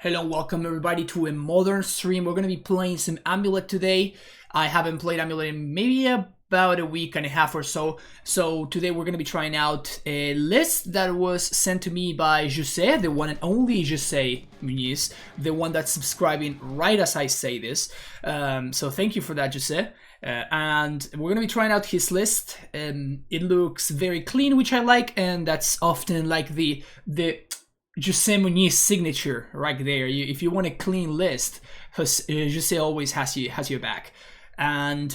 Hello, welcome everybody to a modern stream. We're going to be playing some Amulet today. I haven't played Amulet in maybe about a week and a half or so. So today we're going to be trying out a list that was sent to me by Jose, the one and only Jose Moniz, the one that's subscribing right as I say this. So thank you for that, Jose. And we're going to be trying out his list. It looks very clean, which I like, and that's often like the Jose Moniz signature right there. If you want a clean list, Jose always has your back. And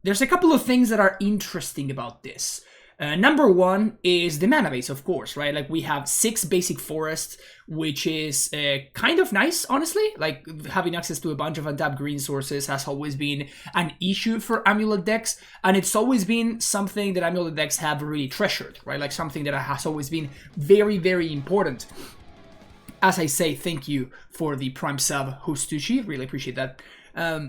there's a couple of things that are interesting about this. Number one is the mana base, of course, right? Like we have 6 basic forests, which is kind of nice, honestly. Like having access to a bunch of untapped green sources has always been an issue for Amulet decks, and it's always been something that Amulet decks have really treasured, right? Like something that has always been very, very important. As I say, thank you for the Prime sub, Hostucci. Really appreciate that.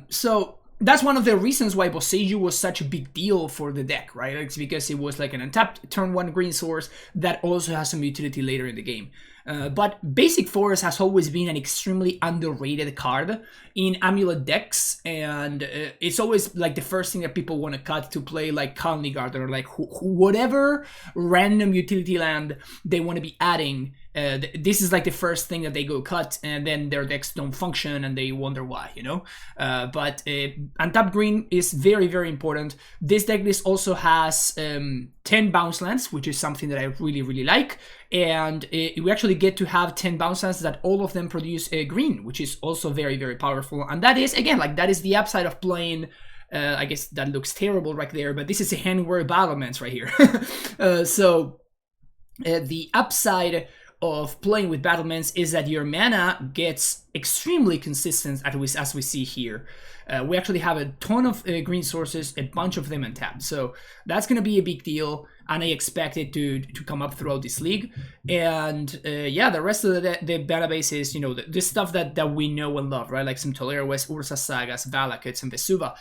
So that's one of the reasons why Boseiju was such a big deal for the deck, right? It's because it was like an untapped turn 1 green source that also has some utility later in the game. But Basic Forest has always been an extremely underrated card in Amulet decks, and it's always like the first thing that people want to cut to play like Colony Garden or like whatever random utility land they want to be adding. This is like the first thing that they go cut, and then their decks don't function and they wonder why, you know? But untapped green is very, very important. This deck list also has 10 bounce lands, which is something that I really, really like. And we actually get to have 10 bounce lands that all of them produce green, which is also very, very powerful. And that is, again, like that is the upside of playing. I guess that looks terrible right there, but this is a hand where battlements right here. So the upside of playing with battlements is that your mana gets extremely consistent as we see here. We actually have a ton of green sources, a bunch of them untapped, so that's going to be a big deal, and I expect it to come up throughout this league. And yeah, the rest of the database is, you know, the stuff that we know and love, right? Like some Tolera West, Ursa Sagas, Valakuts, and Vesuva.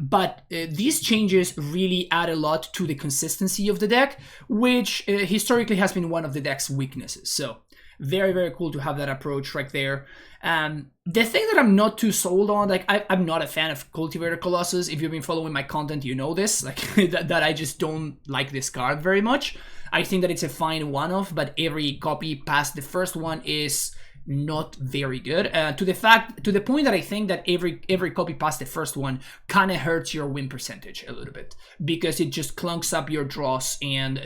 But these changes really add a lot to the consistency of the deck, which historically has been one of the deck's weaknesses. So very, very cool to have that approach right there. The thing that I'm not too sold on, like I'm not a fan of Cultivator Colossus. If you've been following my content, you know this, like that I just don't like this card very much. I think that it's a fine one-off, but every copy past the first one is not very good. To the point that I think that every copy past the first one kind of hurts your win percentage a little bit, because it just clunks up your draws, and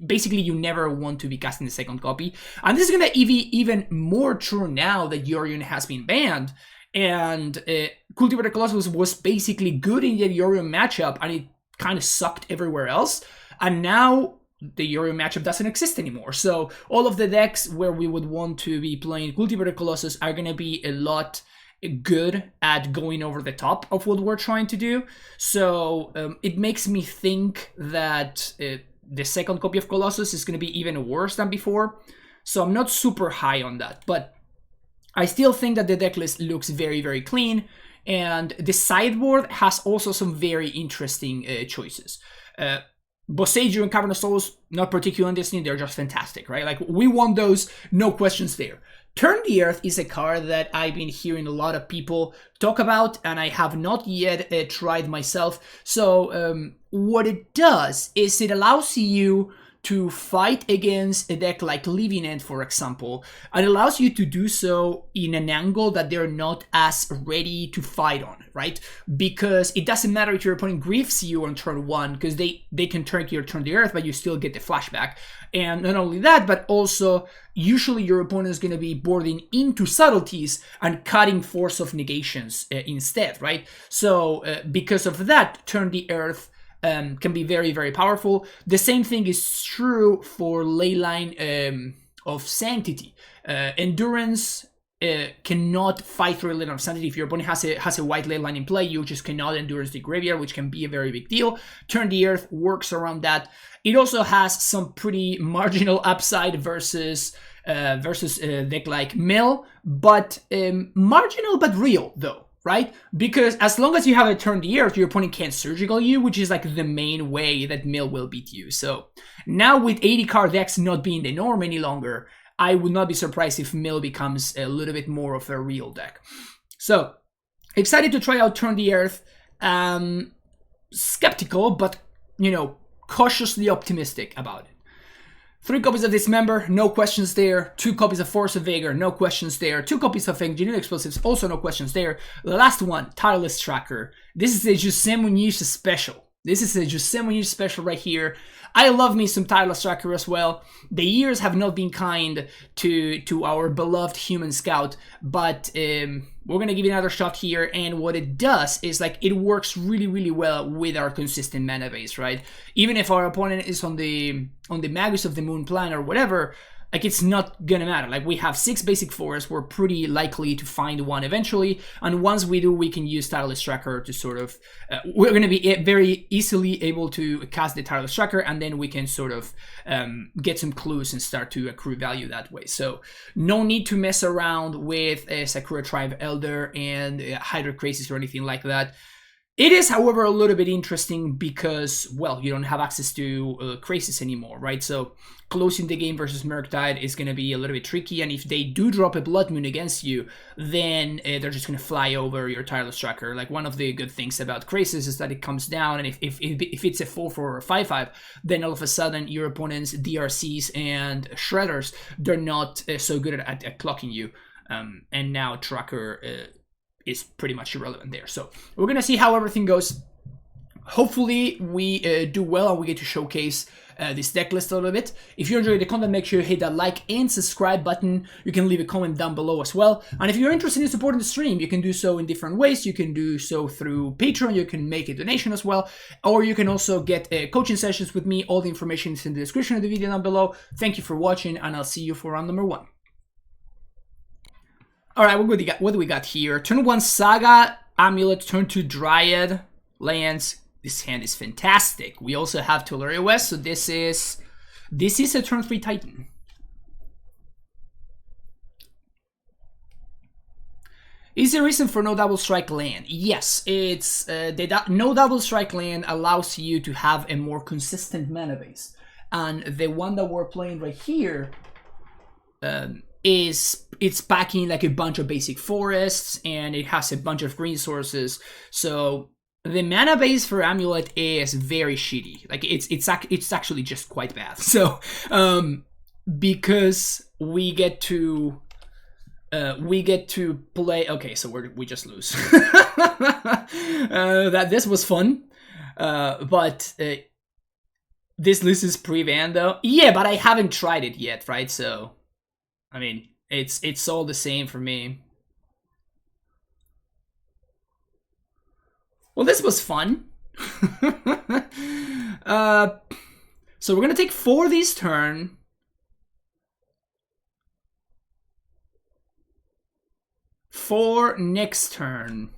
basically you never want to be casting the second copy. And this is gonna be even more true now that Yorion has been banned, and Cultivator Colossus was basically good in the Yorion matchup, and it kind of sucked everywhere else. And now the Yorion matchup doesn't exist anymore. So all of the decks where we would want to be playing Cultivator Colossus are going to be a lot good at going over the top of what we're trying to do. So it makes me think that the second copy of Colossus is going to be even worse than before. So I'm not super high on that, but I still think that the deck list looks very, very clean. And the sideboard has also some very interesting choices. Boseiju and Cavern of Souls, not particularly in Disney, they're just fantastic, right? Like, we want those, no questions there. Turn the Earth is a card that I've been hearing a lot of people talk about, and I have not yet tried myself. So what it does is it allows you to fight against a deck like Living End, for example, and allows you to do so in an angle that they're not as ready to fight on, right? Because it doesn't matter if your opponent griefs you on turn 1, because they can turn your turn the Earth, but you still get the flashback. And not only that, but also usually your opponent is going to be boarding into subtleties and cutting Force of Negations instead, right? So because of that, turn the Earth can be very, very powerful. The same thing is true for Leyline of Sanctity. Endurance cannot fight through a Leyline of Sanctity. If your opponent has a white Leyline in play, you just cannot Endurance the Graveyard, which can be a very big deal. Turn the Earth works around that. It also has some pretty marginal upside versus a deck like Mill, but marginal but real though. Right? Because as long as you have a turn the Earth, your opponent can't surgical you, which is like the main way that Mill will beat you. So now with 80 card decks not being the norm any longer, I would not be surprised if Mill becomes a little bit more of a real deck. So, excited to try out Turn the Earth. Skeptical, but, you know, cautiously optimistic about it. 3 copies of Dismember, no questions there. 2 copies of Force of Vigor, no questions there. 2 copies of Engineered Explosives, also no questions there. The last one, Tireless Tracker. This is a Jose Moniz special. This is a Jose Moniz special right here. I love me some Tireless Tracker as well. The years have not been kind to our beloved Human Scout, but we're going to give it another shot here, and what it does is, like, it works really, really well with our consistent mana base, right? Even if our opponent is on the Magus of the Moon plan or whatever, like, it's not gonna matter. Like, we have 6 basic forests, we're pretty likely to find one eventually, and once we do, we can use Tireless Tracker to sort of, we're gonna be very easily able to cast the Tireless Tracker, and then we can sort of get some clues and start to accrue value that way. So, no need to mess around with Sakura Tribe Elder and Hydra Grixis or anything like that. It is, however, a little bit interesting because, well, you don't have access to Grixis anymore, right? So closing the game versus Murktide is going to be a little bit tricky, and if they do drop a Blood Moon against you, then they're just going to fly over your Tireless Tracker. Like, one of the good things about Grixis is that it comes down, and if it's a 4/4 or 5/5, then all of a sudden your opponent's DRCs and Shredders, they're not so good at clocking you, and now Tracker is pretty much irrelevant there. So we're gonna see how everything goes. Hopefully we do well and we get to showcase this deck list a little bit. If you enjoyed the content, make sure you hit that like and subscribe button. You can leave a comment down below as well. And if you're interested in supporting the stream, you can do so in different ways. You can do so through Patreon, you can make a donation as well, or you can also get coaching sessions with me. All the information is in the description of the video down below. Thank you for watching, and I'll see you for round number 1. Alright, what do we got here? Turn 1 Saga, Amulet, turn 2 Dryad, lands. This hand is fantastic. We also have Tolaria West, so this is a turn 3 Titan. Is there a reason for no double strike land? Yes, it's no double strike land allows you to have a more consistent mana base, and the one that we're playing right here it's packing like a bunch of basic forests, and it has a bunch of green sources. So the mana base for Amulet is very shitty. Like, it's actually just quite bad. So because we get to play. Okay, so we just lose. This was fun, but this list is pre-ban though. Yeah, but I haven't tried it yet, right? So I mean, it's all the same for me. Well, this was fun. So we're gonna take 4 this turn. For next turn.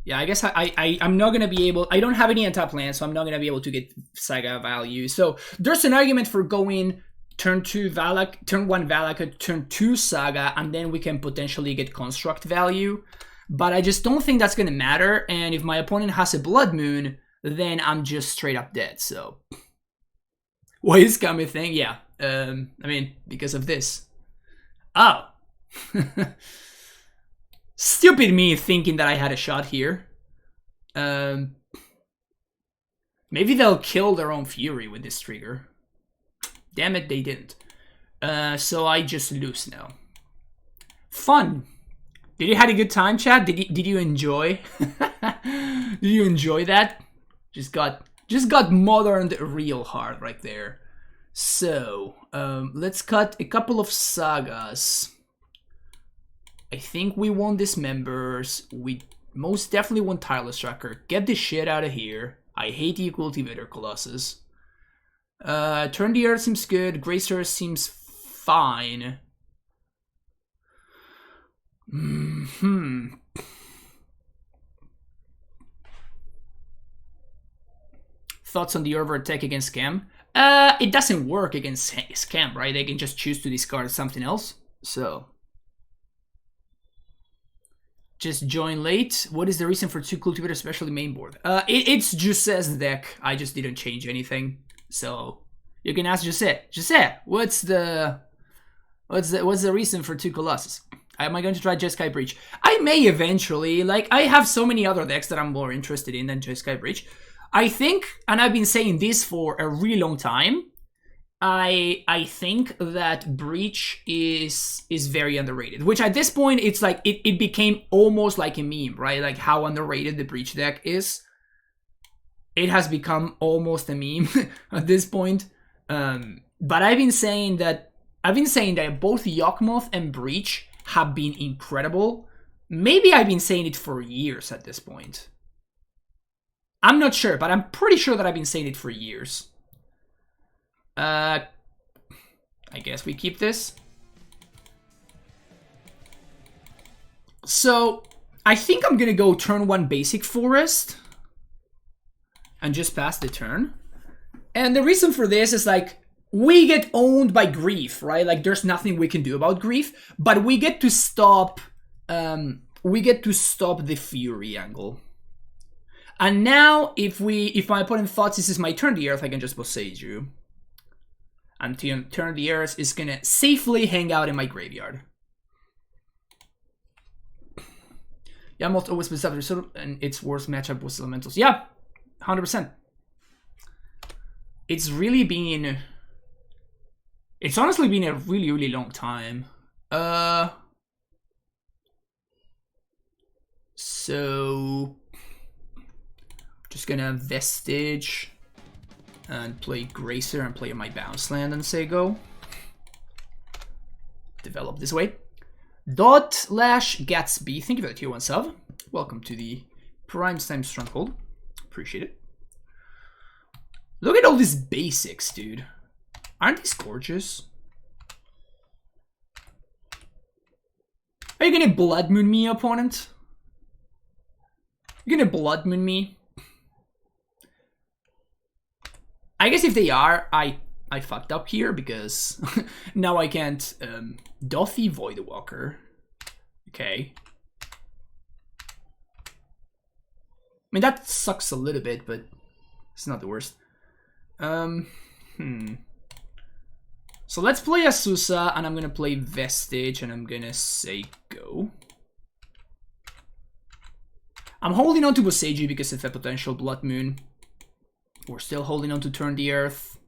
Yeah, I guess I'm not gonna be able. I don't have any untap land, so I'm not gonna be able to get Saga value. So there's an argument for going turn 2 Valak, turn 1 Valak, turn 2 Saga, and then we can potentially get Construct value. But I just don't think that's gonna matter. And if my opponent has a Blood Moon, then I'm just straight up dead. So what is Kami thing? Yeah, I mean, because of this. Oh. Stupid me thinking that I had a shot here. Maybe they'll kill their own Fury with this trigger. Damn it, they didn't. So I just lose now. Fun. Did you have a good time, chat? Did you enjoy? Did you enjoy that? Just got moderned real hard right there. So let's cut a couple of sagas. I think we want Dismembers. We most definitely want Tireless Tracker. Get this shit out of here. I hate the Cultivator Colossus. Turn the Earth seems good. Gracer seems fine. Thoughts on the Orver attack against Scam? It doesn't work against Scam, right? They can just choose to discard something else. So just join late. What is the reason for 2 Cultivators, especially main board? It's just as deck. I just didn't change anything. So You can ask Jose. Jose, what's the reason for 2 Colossus? Am I going to try Jeskai Breach? I may eventually. Like, I have so many other decks that I'm more interested in than Jeskai Breach. I think, and I've been saying this for a really long time, I think that Breach is very underrated. Which at this point, it's like, it became almost like a meme, right? Like how underrated the Breach deck is. It has become almost a meme at this point. But I've been saying that both Yawgmoth and Breach have been incredible. Maybe I've been saying it for years at this point. I'm not sure, but I'm pretty sure that I've been saying it for years. I guess we keep this. So, I think I'm gonna go turn 1 basic forest. And just pass the turn. And the reason for this is like, we get owned by Grief, right? Like there's nothing we can do about Grief, but we get to stop the Fury angle. And now if my opponent thought this is my turn the Earth, I can just Bossage you. And turn the Earth is gonna safely hang out in my graveyard. Yeah, almost always been sort and its worst matchup was Elementals. Yeah, 100%. It's really been... It's honestly been a really, really long time. So... Just gonna Vestige and play Gracer and play my bounce land and say go. Develop this way. Dot/Gatsby, thank you for the tier 1 sub. Welcome to the Prime Time Stronghold. Appreciate it. Look at all these basics, dude. Aren't these gorgeous? Are you gonna Blood Moon me, opponent? You're gonna Blood Moon me? I guess if they are, I fucked up here because now I can't Dothy Voidwalker. Okay. I mean that sucks a little bit, but it's not the worst. So let's play Asusa, and I'm gonna play Vestige, and I'm gonna say go. I'm holding on to Boseiju because of a potential Blood Moon. We're still holding on to Turn the Earth.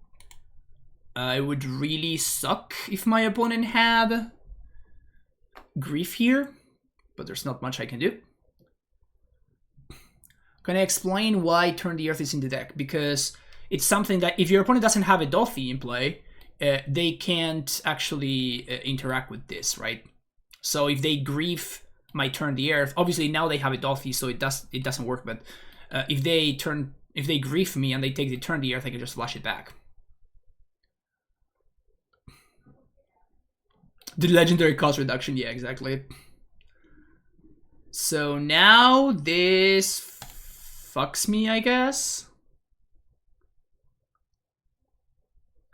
It would really suck if my opponent had Grief here, but there's not much I can do. Can I explain why Turn the Earth is in the deck? Because it's something that if your opponent doesn't have a Dothy in play, they can't actually interact with this, right? So if they Grief my Turn the Earth, obviously now they have a Dothy, so it doesn't work. But if they Grief me and they take the Turn the Earth, I can just flush it back. The legendary cost reduction, yeah, exactly. So now this fucks me, I guess.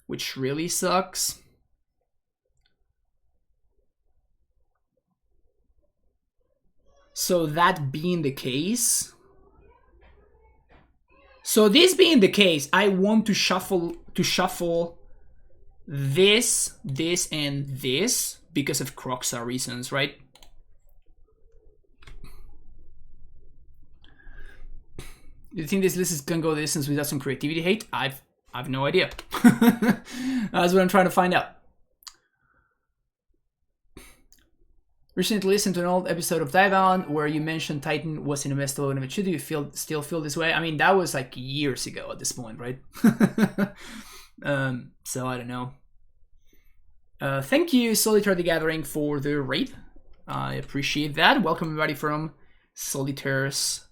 Which really sucks. So that being the case... So this being the case, I want to shuffle this, this, and this because of Croxa reasons, right? You think this list can go this distance without some creativity hate? I've no idea. That's what I'm trying to find out. Recently listened to an old episode of Dive On where you mentioned Titan was investable in it. Should you still feel this way? I mean, that was like years ago at this point, right? So I don't know. Thank you, Solitaire the Gathering, for the raid. I appreciate that. Welcome everybody from Solitaire's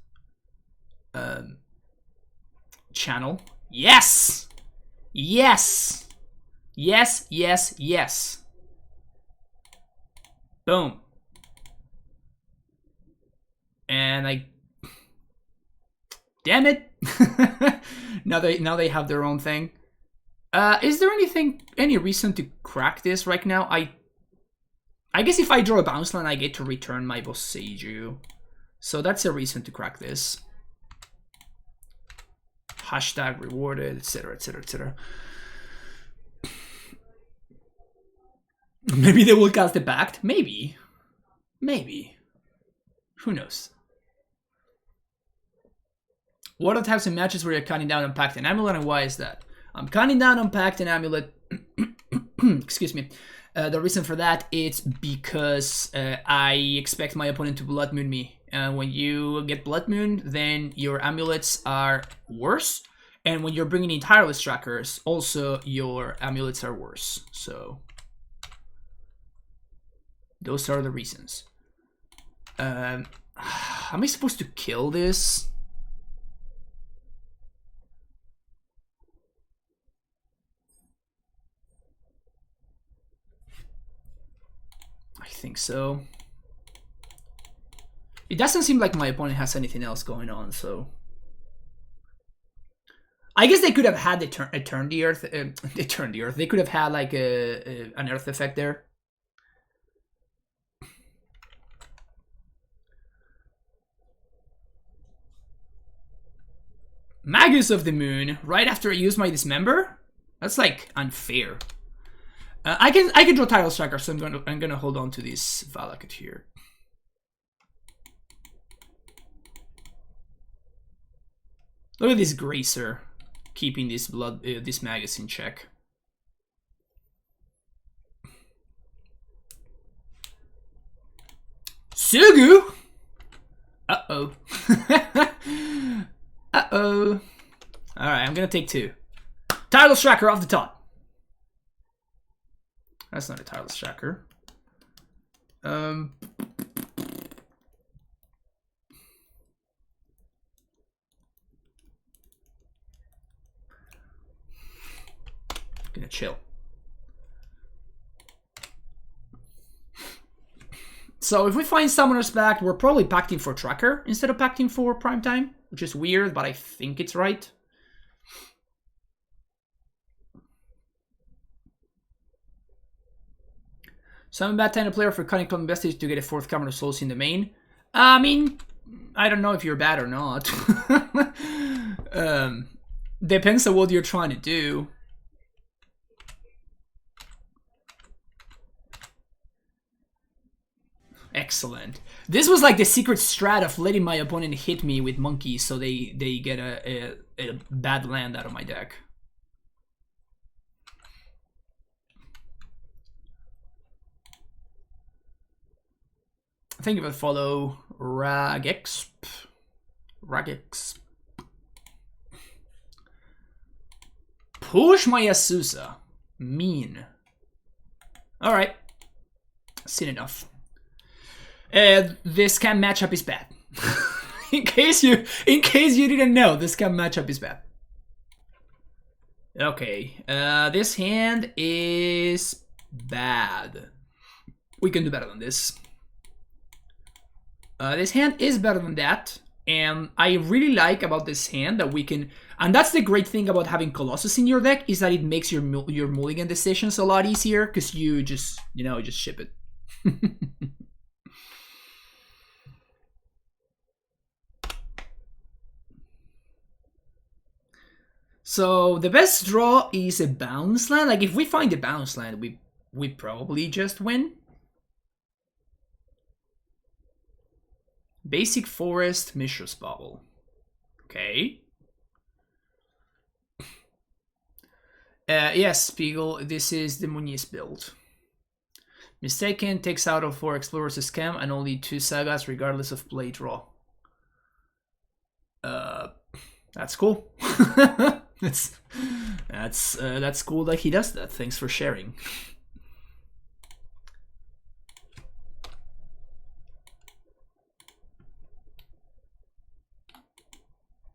channel. Yes! Yes! Yes, yes, yes. Boom. And damn it. now they have their own thing. Is there any reason to crack this right now? I guess if I draw a bounce land, I get to return my Boseiju. So that's a reason to crack this. Hashtag rewarded, etc, etc, etc. Maybe they will cast the Pact. Maybe. Maybe. Who knows? What are the types of matches where you're cutting down on Pact and Amulet, and why is that? I'm cutting down on Pact and Amulet. Excuse me. The reason for that is because I expect my opponent to Blood Moon me. And when you get Blood Moon, then your amulets are worse. And when you're bringing in Tireless Trackers, also your amulets are worse. So those are the reasons. Am I supposed to kill this? I think so. It doesn't seem like my opponent has anything else going on, so I guess they could have had turn the earth. They turned the earth. They could have had like an earth effect there. Magus of the Moon. Right after I use my Dismember. That's like unfair. I can draw Title Striker, so I'm gonna hold on to this Valakut here. Look at this Gracer keeping this this Magus in check. Sugu. Uh-oh. Uh-oh. Alright, I'm gonna take 2. Tireless Tracker off the top. That's not a Tireless Tracker. Gonna chill. So if we find Summoner's Pact, we're probably pacting for Tracker instead of pacting for Primetime, which is weird, but I think it's right. So I'm a bad time to player for cutting Club Investige to get a 4th Cameron of Souls in the main. I mean, I don't know if you're bad or not. Depends on what you're trying to do. Excellent. This was like the secret strat of letting my opponent hit me with monkeys so they get a bad land out of my deck. Thank you for the follow, Ragexp. Push my Asusa. Mean. Alright. Seen enough. This cam matchup is bad. in case you didn't know, this cam matchup is bad. Okay. This hand is bad. We can do better than this. This hand is better than that, and I really like about this hand that we can, and that's the great thing about having Colossus in your deck, is that it makes your mulligan decisions a lot easier, because you just, just ship it. So the best draw is a bounce land. Like if we find a bounce land, we probably just win. Basic Forest, Mishra's Bubble. Okay. Yes, Spiegel, this is the Moniz build. Mistaken takes out of 4 Explorers a scam and only 2 Sagas regardless of play draw. That's cool. that's cool that he does that. Thanks for sharing.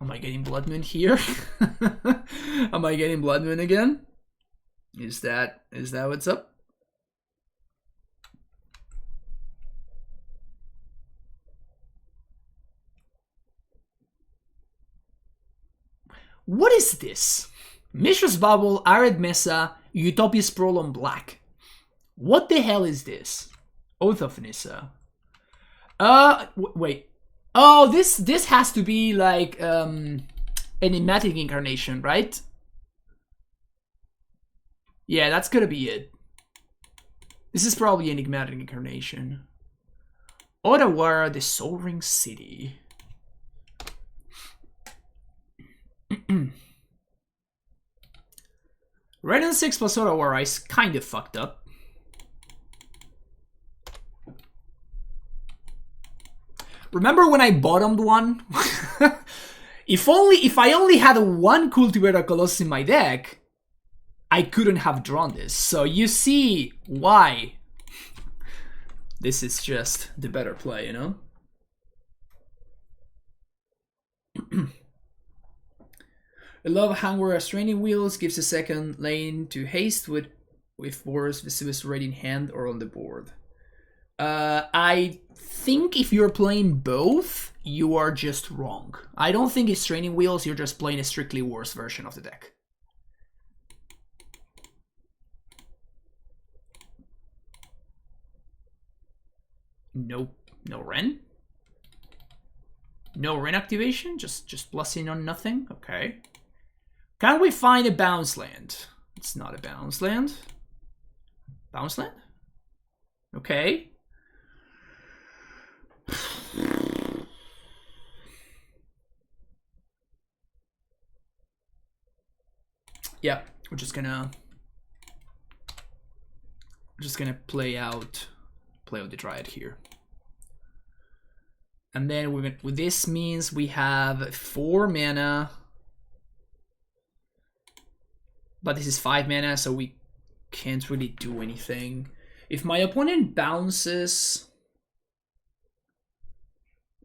Am I getting Blood Moon here? Am I getting Blood Moon again? Is that what's up? What is this? Mishra's Bubble, Arid Mesa, Utopia Sprawl on black. What the hell is this? Oath of Nissa. Wait. Oh, this has to be like enigmatic incarnation, right? Yeah, that's gonna be it. This is probably Enigmatic Incarnation. Otawara, the Soul Ring City. Red and 6 plus Otawara is kind of fucked up. Remember when I bottomed one? If I only had one Cultivator Colossus in my deck, I couldn't have drawn this. So you see why this is just the better play, you know? I love Hangware Training Wheels gives a second lane to haste with Boros Vesuvius already in hand or on the board. I think if you're playing both, you are just wrong. I don't think it's Training Wheels, you're just playing a strictly worse version of the deck. Nope. No Ren? No Ren activation? Just plussing on nothing? Okay. Can we find a bounce land? It's not a bounce land. Bounce land? Okay. Yeah, we're just gonna play out the Dryad here. And then we're gonna, this means we have 4 mana. But this is 5 mana, so we can't really do anything. If my opponent bounces...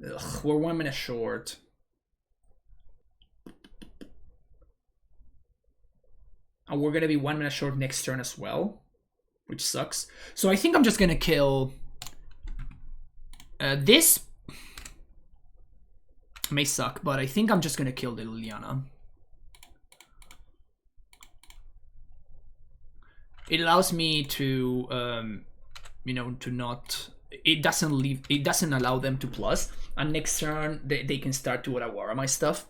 Ugh, we're 1 mana short. And we're gonna be 1 mana short next turn as well, which sucks. So I think I'm just gonna kill... this may suck, but I think I'm just gonna kill the Liliana. It allows me to, you know, to not... It doesn't allow them to plus. And next turn, they can start to Otawara my stuff.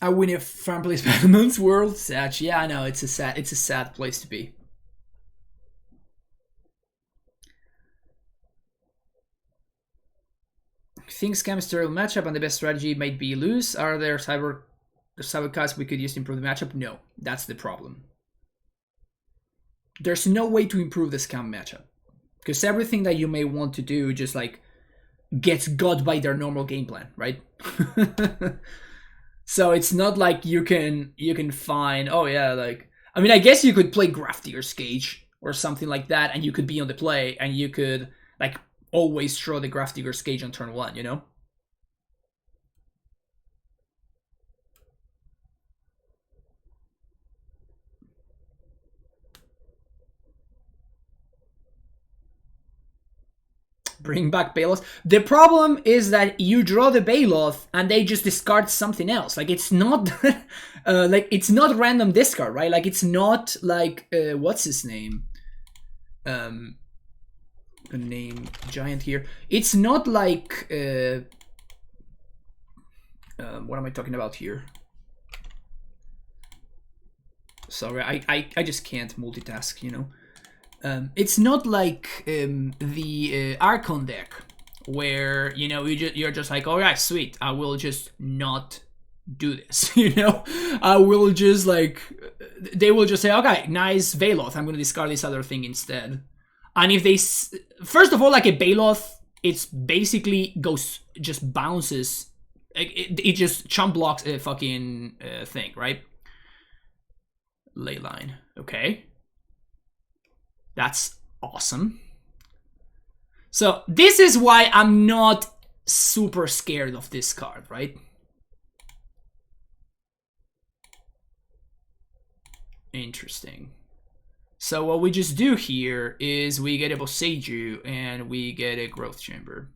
I win a Farm Place Battlement's World. Sad. Yeah, I know. It's a sad place to be. I think Scam is terrible matchup and the best strategy might be lose. Are there cyber cards we could use to improve the matchup? No, that's the problem. There's no way to improve the Scam matchup. Because everything that you may want to do just like gets got by their normal game plan, right? So it's not like you can find, oh yeah, like, I mean, I guess you could play Grafdigger's Cage or something like that, and you could be on the play, and you could like always throw the Grafdigger's Cage on turn 1, you know? Bring back Baloth. The problem is that you draw the Baloth and they just discard something else. Like, it's not like, it's not random discard, right? Like, it's not like what's his name? The name Giant here. It's not like what am I talking about here? Sorry, I just can't multitask, you know. It's not like the Archon deck, where, you know, you're just like, all right, sweet, I will just not do this, you know? I will just, like, they will just say, okay, nice Baloth, I'm going to discard this other thing instead. And if they, first of all, like a Baloth, it's basically just bounces, it just chump blocks a fucking thing, right? Leyline, okay. That's awesome. So this is why I'm not super scared of this card, right? Interesting. So what we just do here is we get a Boseiju and we get a Growth Chamber.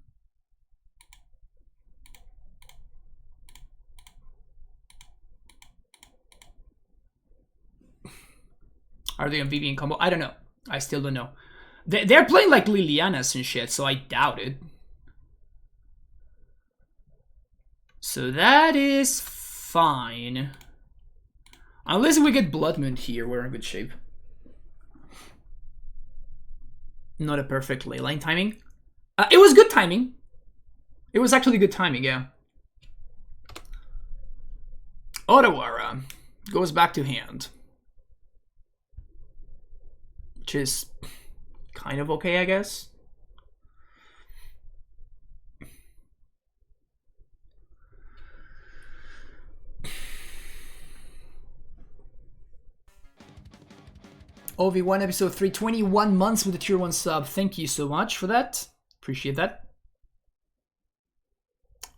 Are they on Vivian combo? I don't know. I still don't know. They're playing like Lilianas and shit, so I doubt it. So that is fine. Unless we get Blood Moon here, we're in good shape. Not a perfect leyline timing. It was good timing. It was actually good timing, yeah. Otawara goes back to hand. Which is kind of okay, I guess. OV1 episode 321 months with a tier 1 sub. Thank you so much for that. Appreciate that.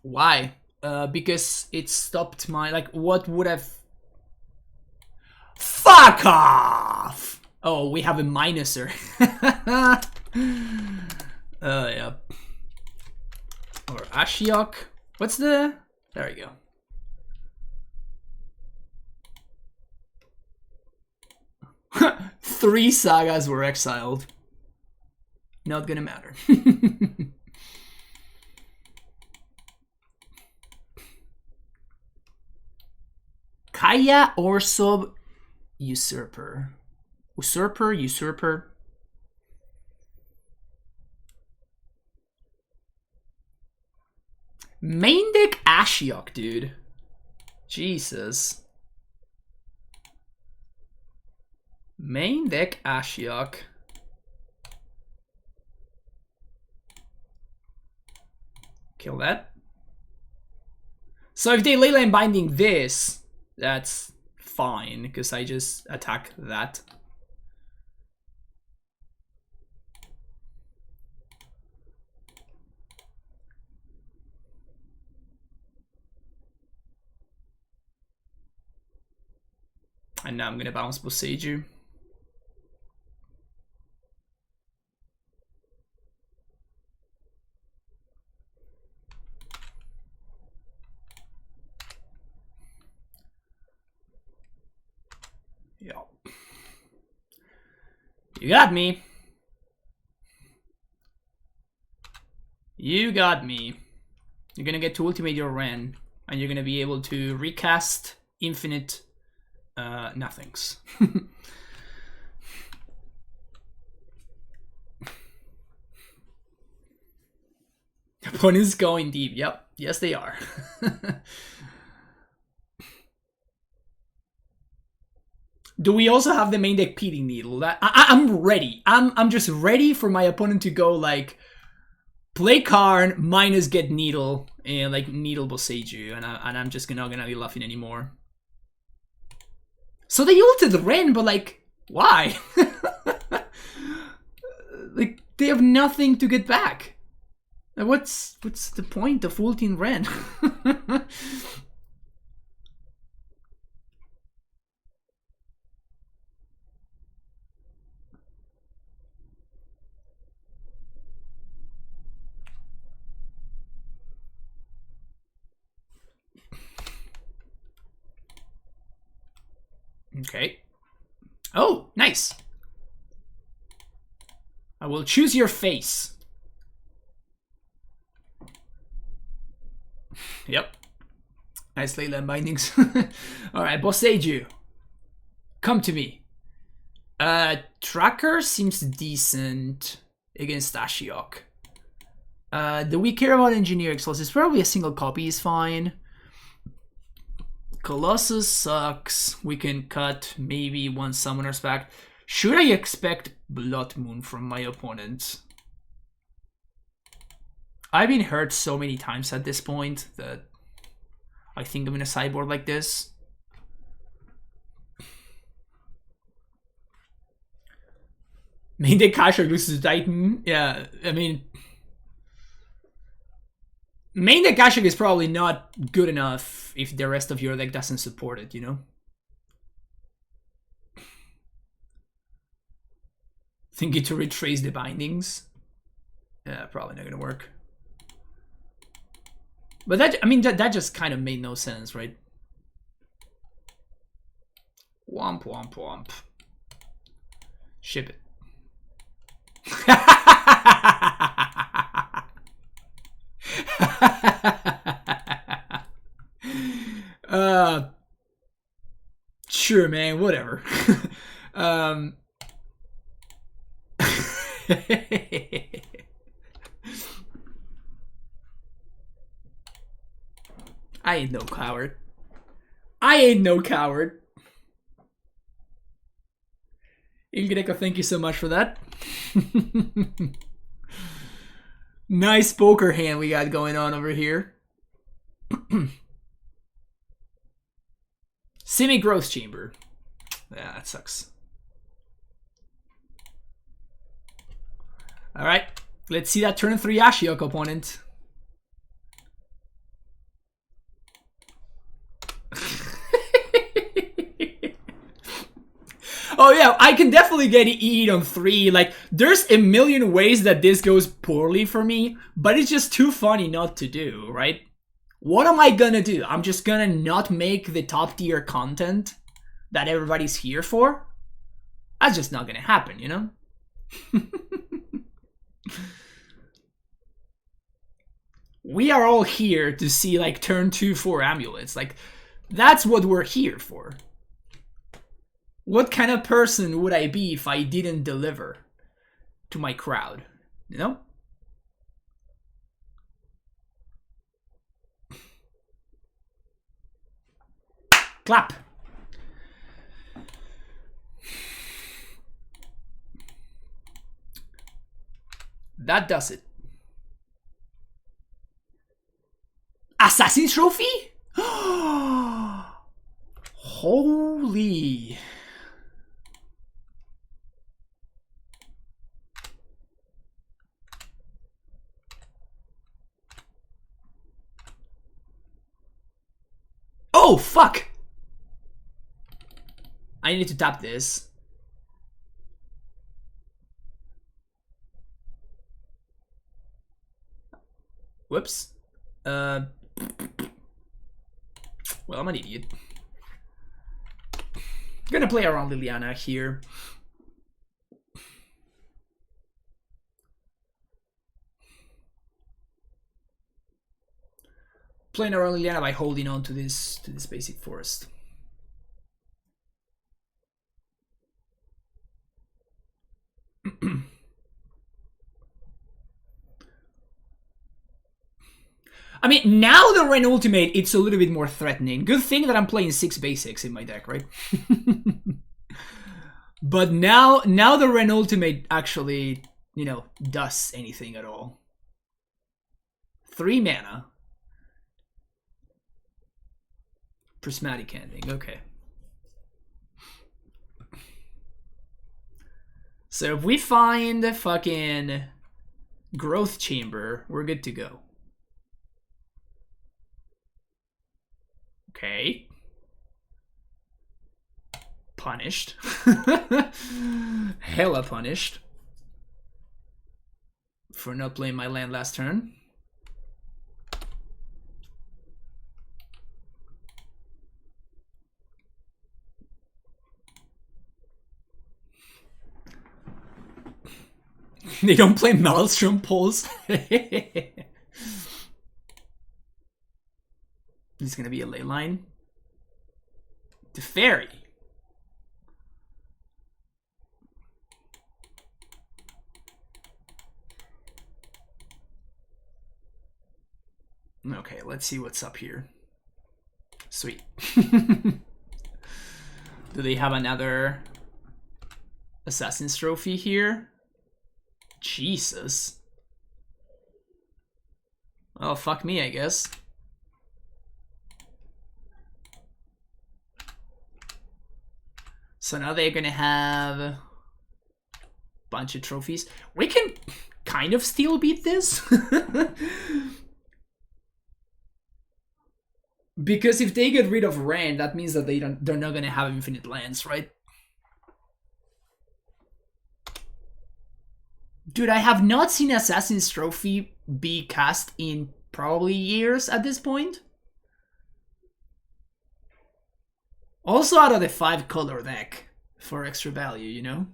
Why? Because it stopped my, like, what would have... Fuck off! Oh, we have a minuser. Yeah. Or Ashiok. What's the... There we go. Three sagas were exiled. Not gonna matter. Kaya Orsob Usurper. Usurper. Main deck Ashiok, dude. Jesus. Main deck Ashiok. Kill that. So if they leyline binding this, that's fine, because I just attack that. And now I'm gonna bounce Boseiju. Yeah. You got me. You got me. You're gonna get to ultimate your Ren, and you're gonna be able to recast infinite nothings. Opponents going deep. Yep. Yes, they are. Do we also have the main deck Peating Needle? I'm ready. I'm just ready for my opponent to go like play Karn minus get Needle and like Needle Boseiju, and I'm just not gonna be laughing anymore. So they ulted Ren, but like, why? Like, they have nothing to get back. What's the point of ulting Ren? Okay. Oh, nice. I will choose your face. Yep. Nice leyline bindings. Alright, Boseiju. Come to me. Tracker seems decent against Ashiok. Do we care about Engineer Exhaust? Probably a single copy is fine. Colossus sucks. We can cut maybe one Summoner's Pact. Should I expect Blood Moon from my opponent? I've been hurt so many times at this point that I think I'm in a sideboard like this. Main deck Kasha loses to Titan. Yeah, I mean, main deck Kashuk is probably not good enough if the rest of your deck doesn't support it, you know? Thinking to retrace the bindings? Yeah, probably not gonna work. But that, I mean, that just kind of made no sense, right? Womp womp womp. Ship it. Sure, man, whatever. I ain't no coward. I ain't no coward. Ilgreko, thank you so much for that. Nice poker hand we got going on over here. Semi-growth chamber. Yeah, that sucks. Alright, let's see that turn 3 Ashiok opponent. Oh yeah, I can definitely get eat on 3. Like, there's a million ways that this goes poorly for me, but it's just too funny not to do, right? What am I gonna do? I'm just gonna not make the top tier content that everybody's here for? That's just not gonna happen, you know? We are all here to see like turn 2-4 amulets. Like, that's what we're here for. What kind of person would I be if I didn't deliver to my crowd? You know? Clap. That does it. Assassin's Trophy? Holy. Oh, fuck! I need to tap this. Whoops. Well, I'm an idiot. Gonna play around Liliana here. Playing around Liliana by holding on to this basic forest. I mean, now the Ren Ultimate, it's a little bit more threatening. Good thing that I'm playing 6 basics in my deck, right? But now the Ren Ultimate actually, you know, does anything at all. 3 mana. Prismatic Ending, okay. So if we find the fucking Growth Chamber, we're good to go. Okay. Punished. Hella punished. For not playing my land last turn. They don't play Maelstrom Pulse. It's gonna be a ley line. The fairy. Okay, let's see what's up here. Sweet. Do they have another Assassin's Trophy here? Jesus. Oh, fuck me, I guess. So now they're gonna have a bunch of trophies. We can kind of still beat this. Because if they get rid of Ren, that means that they're not gonna have infinite lands, right? Dude, I have not seen Assassin's Trophy be cast in probably years at this point. Also out of the 5-color deck for extra value, you know?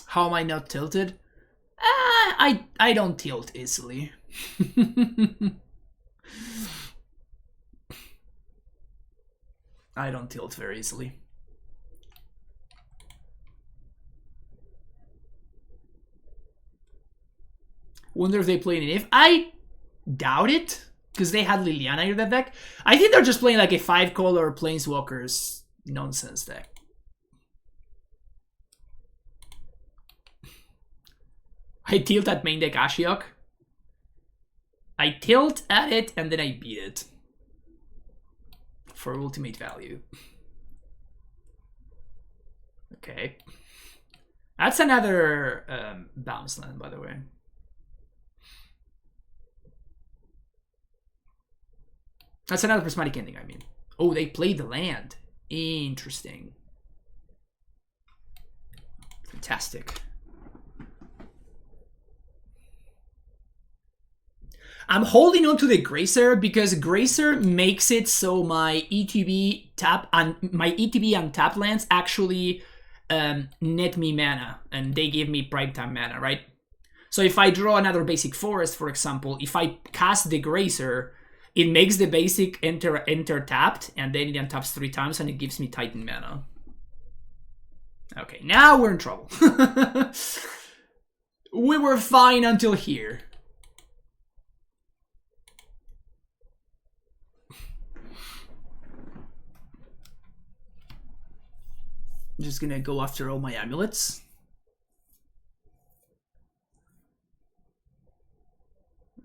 How am I not tilted? I don't tilt easily. I don't tilt very easily. Wonder if they play an if. I doubt it, because they had Liliana in that deck. I think they're just playing like a 5-color Planeswalkers nonsense deck. I tilt at main deck Ashiok. I tilt at it and then I beat it. For ultimate value. Okay. That's another bounce land, by the way. That's another prismatic ending, I mean. Oh, they played the land. Interesting. Fantastic. I'm holding on to the Gracer because Gracer makes it so my ETB tap and my ETB and tap lands actually net me mana, and they give me prime time mana, right? So if I draw another basic forest, for example, if I cast the Gracer, it makes the basic enter tapped, and then it untaps 3 times, and it gives me Titan mana. Okay, now we're in trouble. We were fine until here. I'm just gonna go after all my amulets.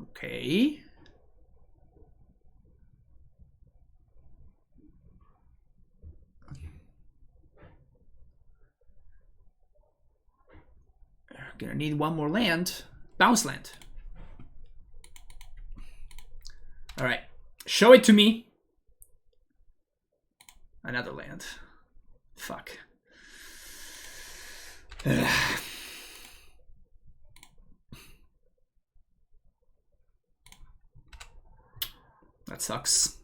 Okay. Gonna need one more land. Bounce land. Alright. Show it to me. Another land. Fuck. That sucks.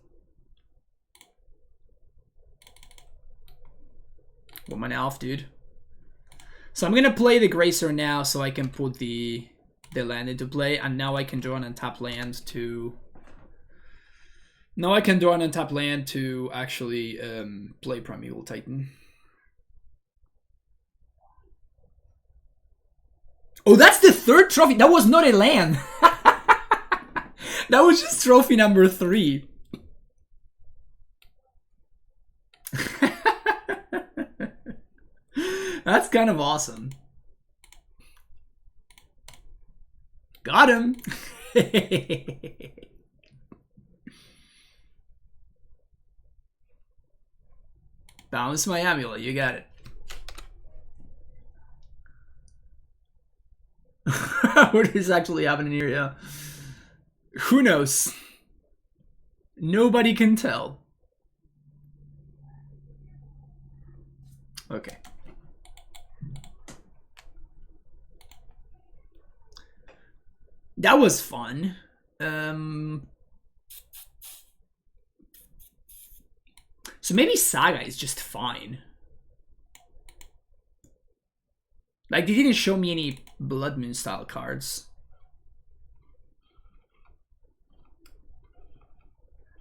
1 mana off, dude. So I'm gonna play the Gracer now so I can put the land into play, and now I can draw an untap land to... Now I can draw an untap land to actually play Primeval Titan. Oh, that's the 3rd trophy! That was not a land! That was just trophy number 3. That's kind of awesome. Got him! Bounce my amulet, you got it. What is actually happening here, yeah. Who knows? Nobody can tell. Okay. That was fun. So maybe Saga is just fine. Like, they didn't show me any Blood Moon style cards.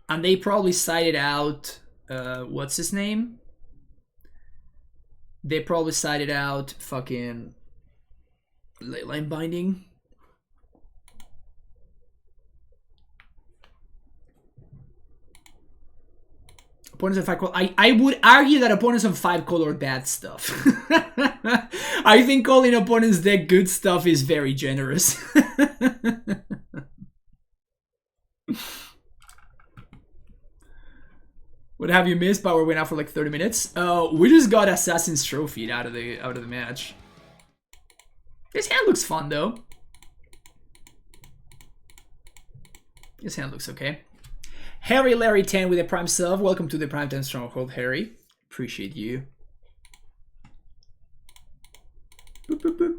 And they probably cited out, what's his name? They probably cited out fucking Leyline Binding. Opponents of 5 color. I would argue that opponents of 5 color are bad stuff. I think calling opponents deck good stuff is very generous. What have you missed? Power went out for like 30 minutes. We just got Assassin's Trophy out of the match. This hand looks fun though. This hand looks okay. Harry Larry 10 with a Prime sub. Welcome to the Prime 10 Stronghold, Harry. Appreciate you. Boop, boop, boop.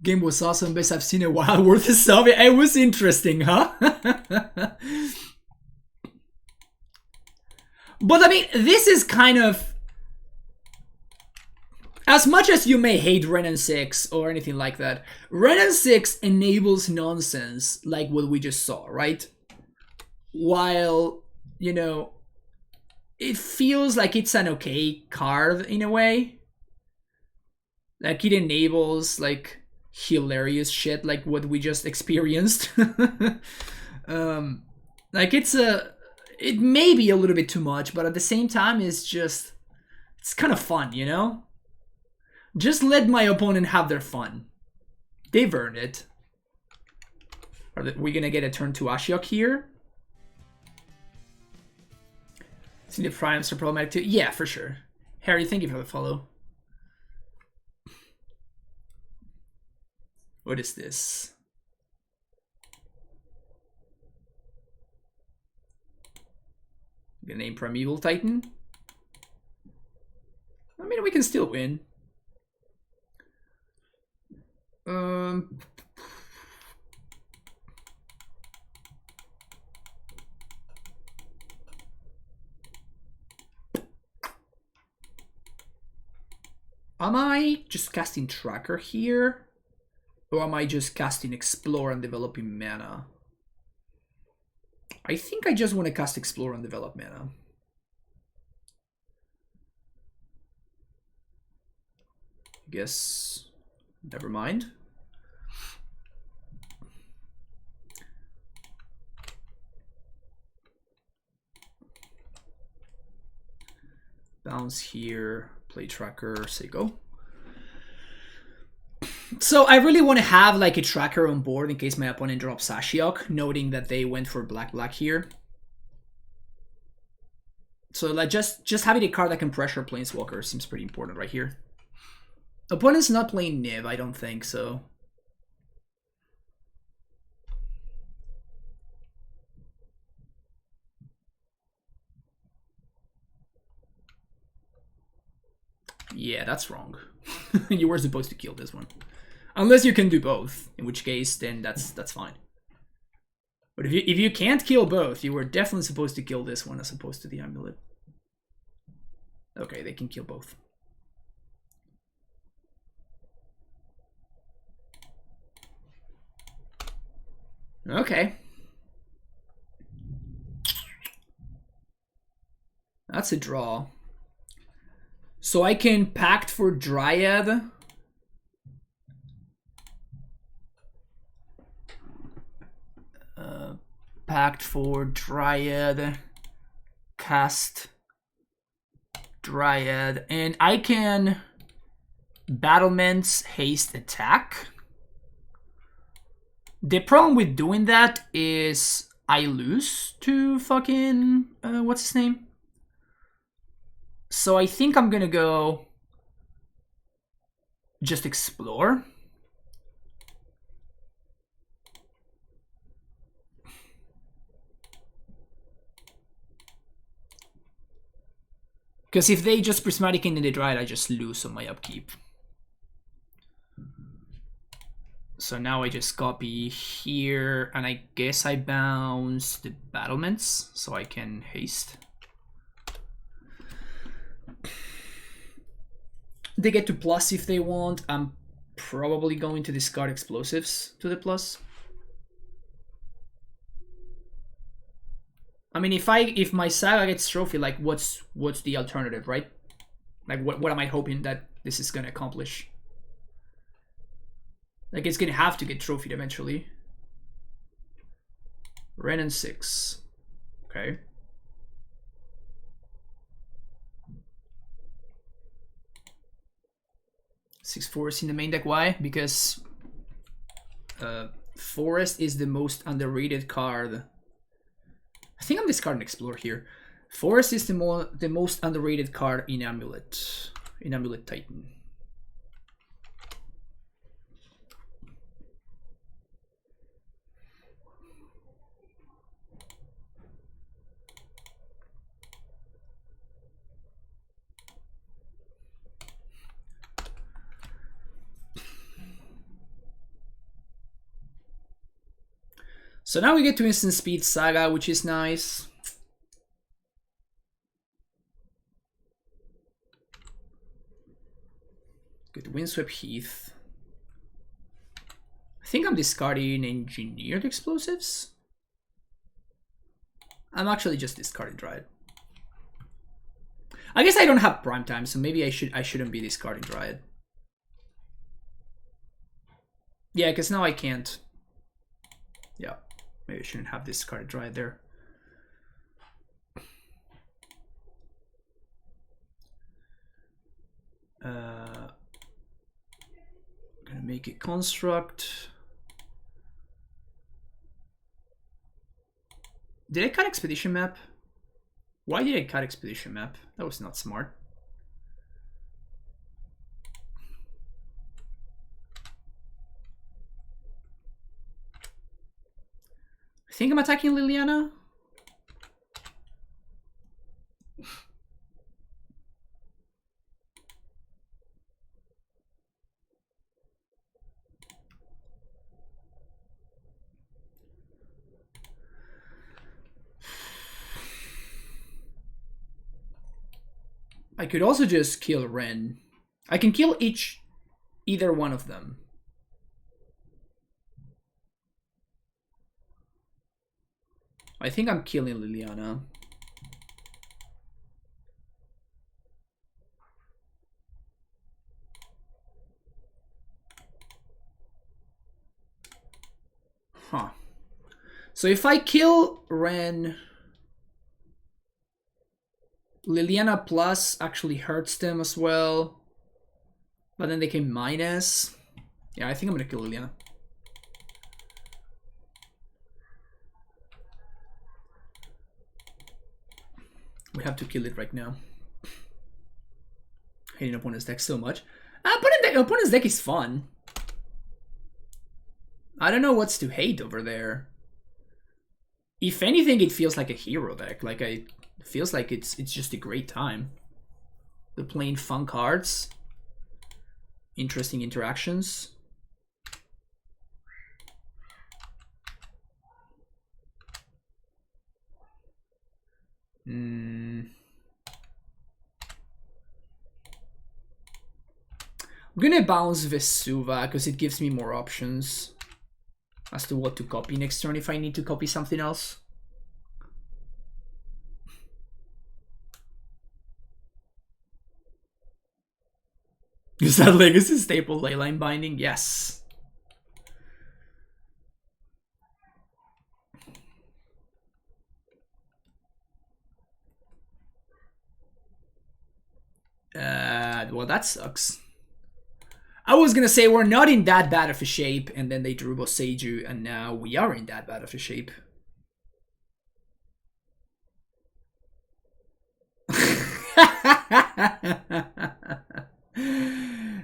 Game was awesome. Best I've seen in a while. Worth a sub. It was interesting, huh? But I mean, this is kind of... As much as you may hate Renan 6 or anything like that, Renan 6 enables nonsense like what we just saw, right? While, you know, it feels like it's an okay card in a way. Like it enables like hilarious shit like what we just experienced. Like it may be a little bit too much, but at the same time it's kind of fun, you know? Just let my opponent have their fun. They've earned it. Are we gonna get a turn to Ashiok here? See the primes are problematic too? Yeah, for sure. Harry, thank you for the follow. What is this? Gonna name Primeval Titan? I mean, we can still win. Am I just casting Tracker here? Or am I just casting Explore and developing mana? I think I just want to cast Explore and develop mana. Guess never mind. Bounce here, play Tracker, say go. So I really want to have like a Tracker on board in case my opponent drops Ashiok, noting that they went for black here. So like just having a card that can pressure Planeswalkers seems pretty important right here. Opponent's not playing Niv, I don't think so. Yeah, that's wrong. You were supposed to kill this one. Unless you can do both, in which case then that's fine. But if you can't kill both, you were definitely supposed to kill this one as opposed to the Amulet. Okay, they can kill both. Okay. That's a draw. So I can Pact for Dryad. Pact for Dryad. Cast Dryad. And I can Battlements Haste Attack. The problem with doing that is I lose to fucking... what's his name? So I think I'm gonna go just Explore. Because if they just Prismatic into the Dryad, I just lose on my upkeep. So now I just copy here, and I guess I bounce the Battlements, so I can haste. They get to plus if they want. I'm probably going to discard Explosives to the plus. I mean, if my Saga gets trophy, like what's the alternative, right? Like what am I hoping that this is gonna accomplish? Like it's gonna have to get trophied eventually. Ren and 6. Okay. 6 Forest in the main deck. Why? Because Forest is the most underrated card. I think I'm discarding Explore here. Forest is the most underrated card in Amulet. In Amulet Titan. So now we get to Instant Speed Saga, which is nice. Good Windswept Heath. I think I'm discarding Engineered Explosives. I'm actually just discarding Dryad. I guess I don't have prime time, so maybe I shouldn't be discarding Dryad. Yeah, because now I can't. Yeah, maybe I shouldn't have discarded Dryad there. Gonna make a construct. Did I cut Expedition Map? Why did I cut Expedition Map? That was not smart. I think I'm attacking Liliana. I could also just kill Ren. I can kill either one of them. I think I'm killing Liliana. Huh. So if I kill Ren, Liliana plus actually hurts them as well. But then they can minus. Yeah, I think I'm gonna kill Liliana. We have to kill it right now. Hating opponent's deck so much. Opponent's deck is fun. I don't know what's to hate over there. If anything, it feels like a hero deck. Like it feels like it's just a great time. They're playing fun cards, interesting interactions. I'm gonna bounce Vesuva because it gives me more options as to what to copy next turn if I need to copy something else. Is that Legacy staple Leyline Binding? Yes. Well, that sucks. I was gonna say we're not in that bad of a shape, and then they drew Boseiju, and now we are in that bad of a shape.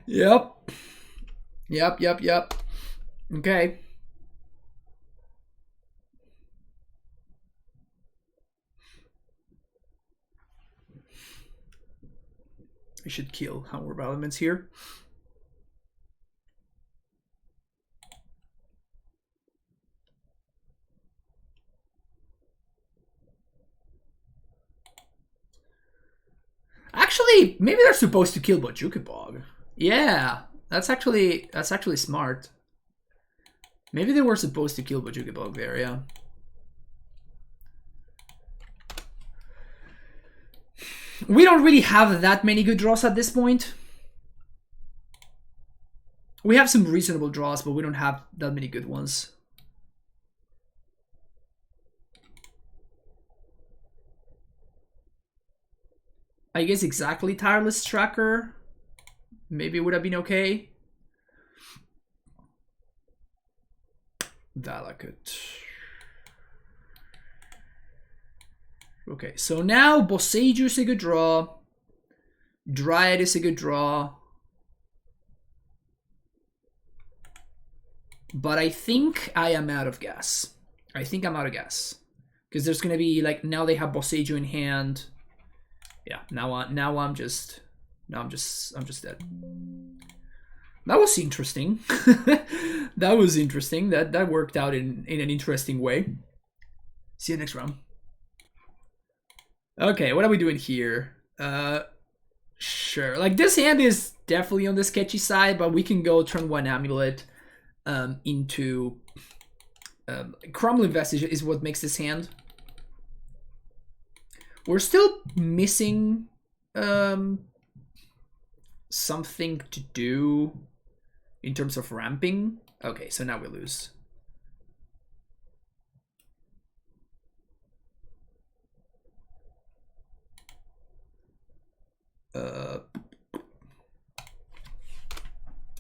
Yep. Okay. I should kill Howard Elements here. Actually, maybe they're supposed to kill Bojukabog. Yeah, that's actually smart. Maybe they were supposed to kill Bojukabog there, yeah. We don't really have that many good draws at this point. We have some reasonable draws, but we don't have that many good ones. I guess exactly Tireless Tracker maybe would have been okay. Valakut. Okay, so now Boseiju is a good draw. Dryad is a good draw. But I think I am out of gas. Because there's gonna be like, now they have Boseiju in hand. Yeah, now I'm just dead. That was interesting. That was interesting. That worked out in an interesting way. See you next round. Okay, what are we doing here? Sure. Like, this hand is definitely on the sketchy side, but we can go turn 1 Amulet into Crumbling Vestige is what makes this hand. We're still missing something to do in terms of ramping. Okay, so now we lose.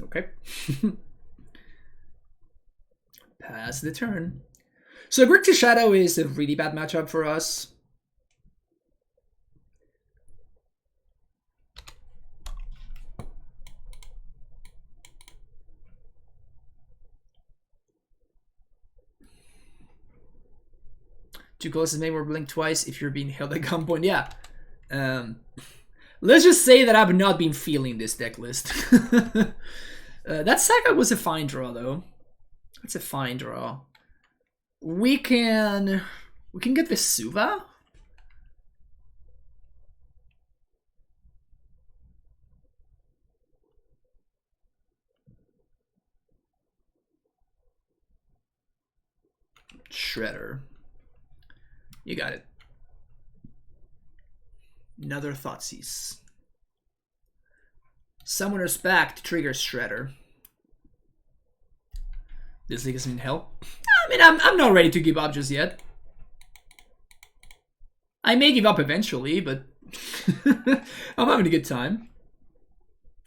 Okay. Pass the turn. So Grixis Shadow is a really bad matchup for us. Too close is made or blink twice if you're being held at gunpoint. Yeah. Let's just say that I've not been feeling this deck list. That Saga was a fine draw, though. That's a fine draw. We can get the Suva. Shredder. You got it. Another Thoughtseize. Summoner's Pact triggers Shredder. This league isn't help. I mean, I'm not ready to give up just yet. I may give up eventually, but I'm having a good time.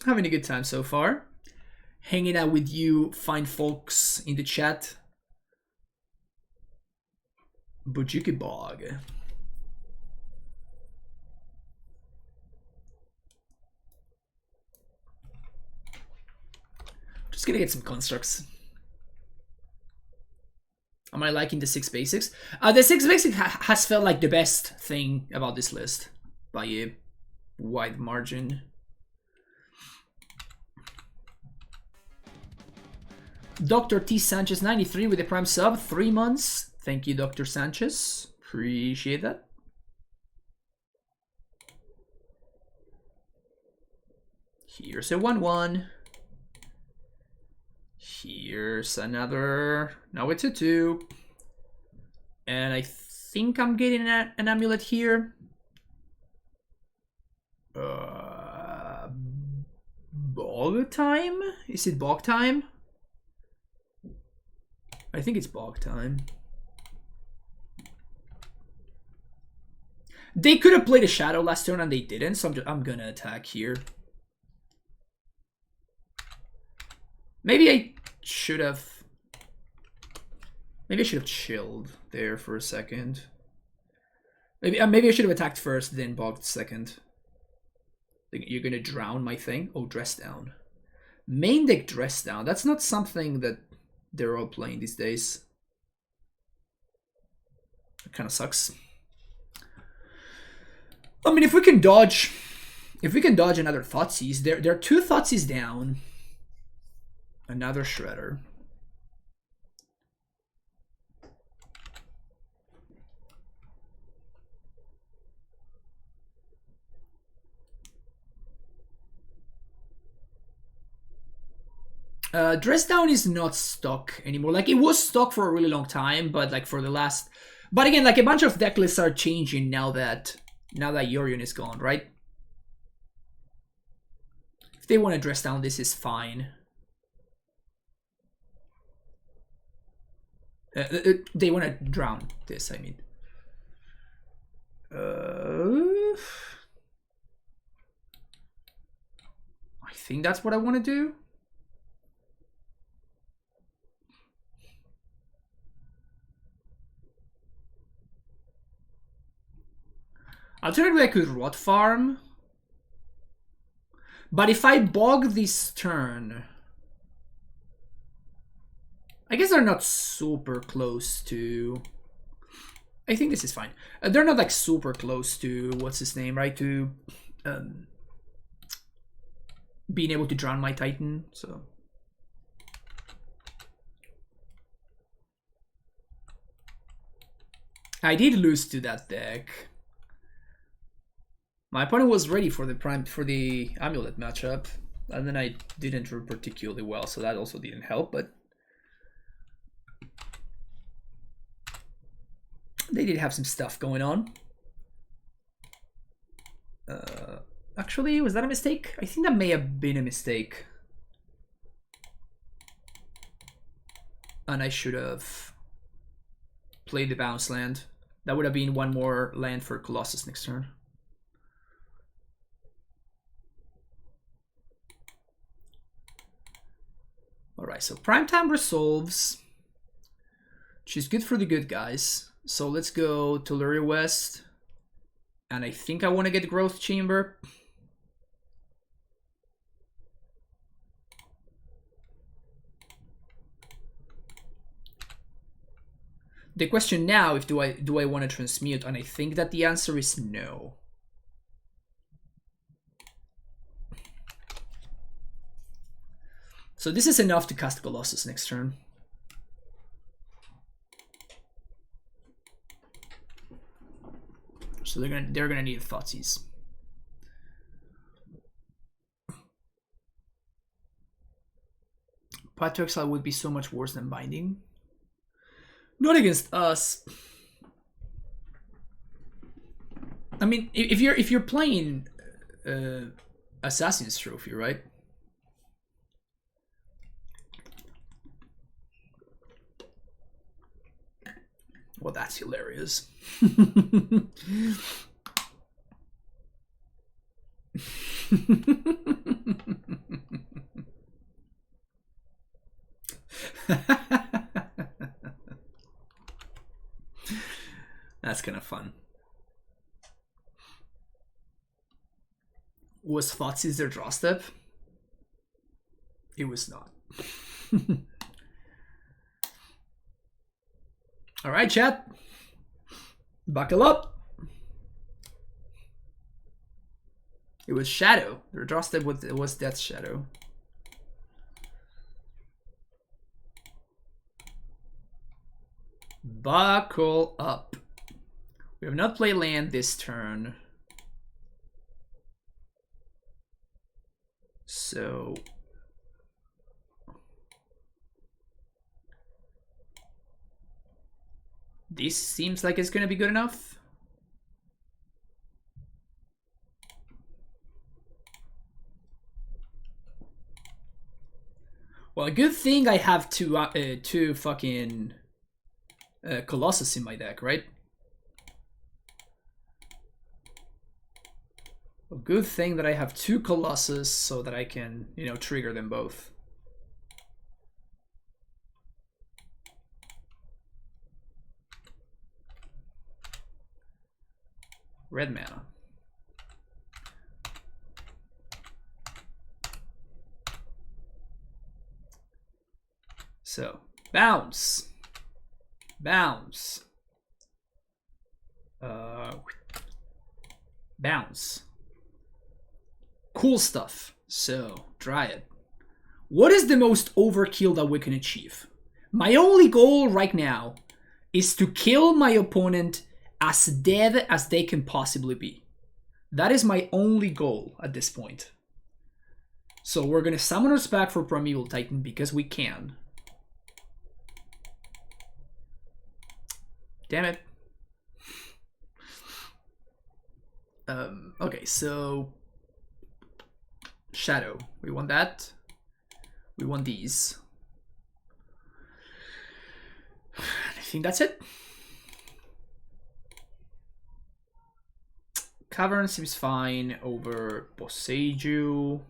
Having a good time so far. Hanging out with you fine folks in the chat. Bujiki Bog. Just gonna get some constructs. Am I liking the 6 basics? The 6 basics has felt like the best thing about this list by a wide margin. Dr. T. Sanchez 93 with a prime sub, 3 months. Thank you, Dr. Sanchez. Appreciate that. Here's a 1-1. Here's another. Now it's a 2. And I think I'm getting an amulet here. Bog time? Is it bog time? I think it's bog time. They could have played a shadow last turn and they didn't, so I'm gonna attack here. Maybe I should have chilled there for a second. Maybe I should have attacked first, then bogged second. You're gonna drown my thing? Oh, dress down. Main deck dress down. That's not something that they're all playing these days. It kind of sucks. I mean, if we can dodge another Thoughtseize, there are 2 Thoughtseize down. Another Shredder. Dress Down is not stuck anymore. Like, it was stuck for a really long time, but like for the last... But again, like a bunch of deck lists are changing now that Yorion is gone, right? If they want to Dress Down, this is fine. They want to drown this, I mean. I think that's what I want to do. Alternatively, I could Rot Farm. But if I bog this turn... I guess they're not super close to... I think this is fine. They're not like super close to... What's his name, right? To being able to drown my Titan, so... I did lose to that deck. My opponent was ready for the Amulet matchup, and then I didn't do particularly well, so that also didn't help, but they did have some stuff going on. Actually, was that a mistake? I think that may have been a mistake. And I should have played the bounce land. That would have been one more land for Colossus next turn. Alright, so Primetime resolves, which is good for the good guys. So let's go to Luria West. And I think I want to get Growth Chamber. The question now is do I want to transmute, and I think that the answer is no. So this is enough to cast Colossus next turn. So they're gonna need Thoughtseize. Path to Exile would be so much worse than Binding. Not against us. I mean, if you're playing Assassin's Trophy, right? Well, that's hilarious. That's kind of fun. Was Thoughtseize their draw step? It was not. All right, chat. Buckle up. It was Shadow. Their draw step was Death Shadow. Buckle up. We have not played land this turn. So this seems like it's going to be good enough. Well, a good thing I have two fucking Colossus in my deck, right? A good thing that I have two Colossus so that I can, you know, trigger them both. Red mana. So, bounce. Bounce. Bounce. Cool stuff. So, Dryad. What is the most overkill that we can achieve? My only goal right now is to kill my opponent as dead as they can possibly be. That is my only goal at this point. So we're going to summon us back for Primeval Titan because we can. Damn it. Okay, so Shadow. We want that. We want these. I think that's it. Cavern seems fine over Boseiju.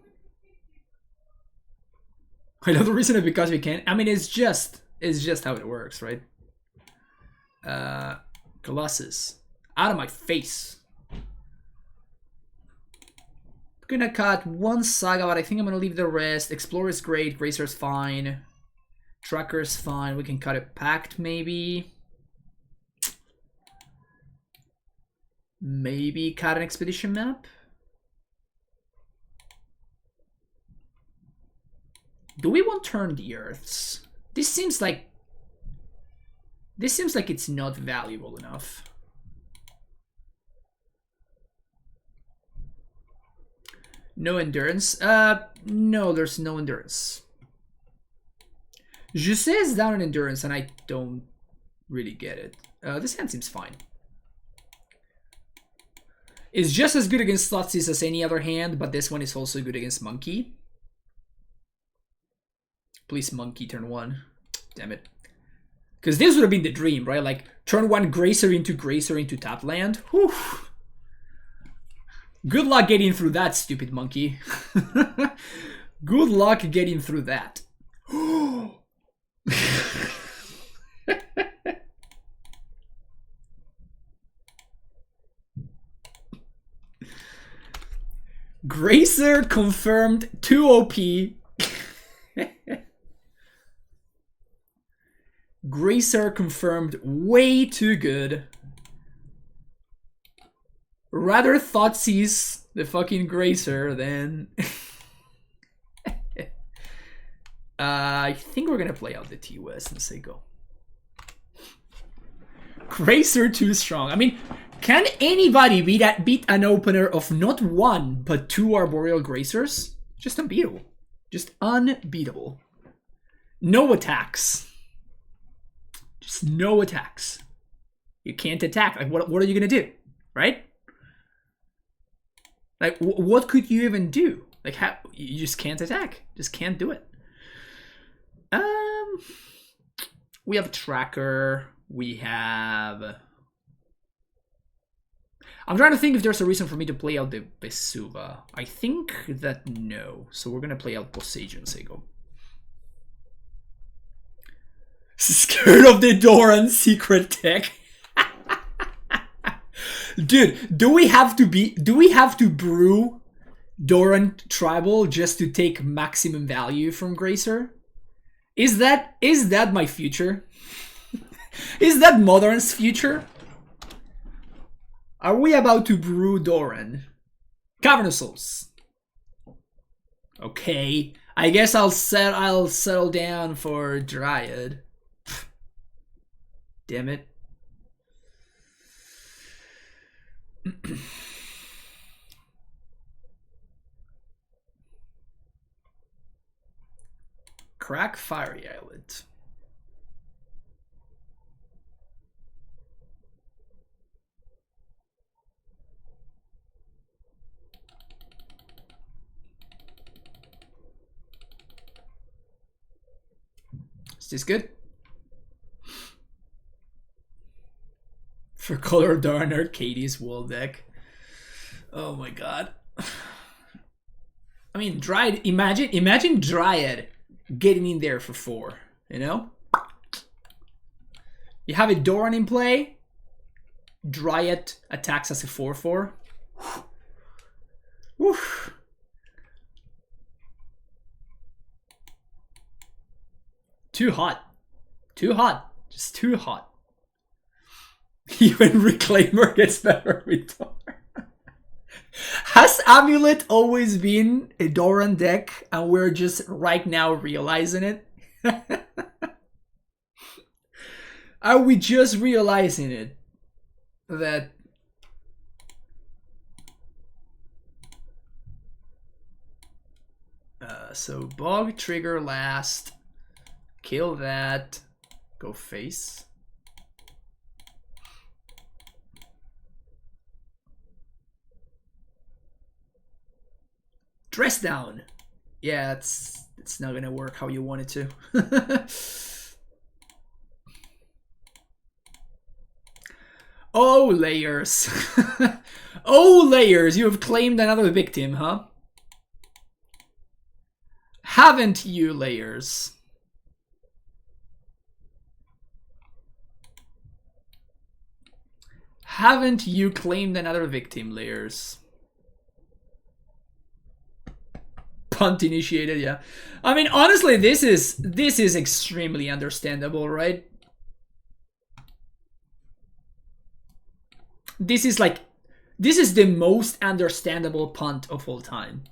I know the reason is because we can. I mean, it's just how it works, right? Colossus. Out of my face. Gonna cut one Saga, but I think I'm gonna leave the rest. Explorer is great. Grazer's fine. Tracker's fine. We can cut a Pact, maybe. Maybe cut an Expedition map. Do we want turn the Earths? This seems like it's not valuable enough. No endurance? No, there's no endurance. Jose is down in endurance and I don't really get it. This hand seems fine. It's just as good against Thoughtseize as any other hand, but this one is also good against Monkey. Please Monkey turn 1. Damn it. Because this would have been the dream, right? Like, turn 1 Gracer into tap land. Whew. Good luck getting through that, stupid monkey. Good luck getting through that. Gracer confirmed 2 OP. Gracer confirmed way too good. Rather Thoughtseize the fucking Gracer than... I think we're gonna play out the T-West and say go. Gracer too strong. I mean, can anybody beat an opener of not 1 but 2 Arboreal Gracers? Just unbeatable. Just unbeatable. No attacks. Just no attacks. You can't attack. Like, what are you gonna do? Right? Like, what could you even do? Like, how you just can't attack. Just can't do it. We have a tracker. We have... I'm trying to think if there's a reason for me to play out the Vesuva. I think that no. So we're gonna play out Poseidon, say go. Scared of the Doran secret tech. Dude, do we have to brew Doran Tribal just to take maximum value from Gracer? Is that my future? Is that Modern's future? Are we about to brew Doran? Cavernous Souls. Okay, I guess I'll settle down for Dryad. Damn it. Crack Fiery Islet. Is this good? For color Darn Arcades wall deck. Oh my god. I mean, Dryad, imagine Dryad getting in there for 4, you know? You have a Doran in play, Dryad attacks as a 4/4. Woof. Too hot. Too hot. Just too hot. Even Reclaimer gets better with Doran. Has Amulet always been a Doran deck and we're just right now realizing it? Are we just realizing it? That... so Bog, trigger last. Kill that. Go face. Dress down. Yeah, it's not gonna work how you want it to. Oh, layers. Oh, layers. You have claimed another victim, huh? Haven't you, layers? Haven't you claimed another victim, layers? Punt initiated, yeah. I mean, honestly, this is extremely understandable, right? This is the most understandable punt of all time.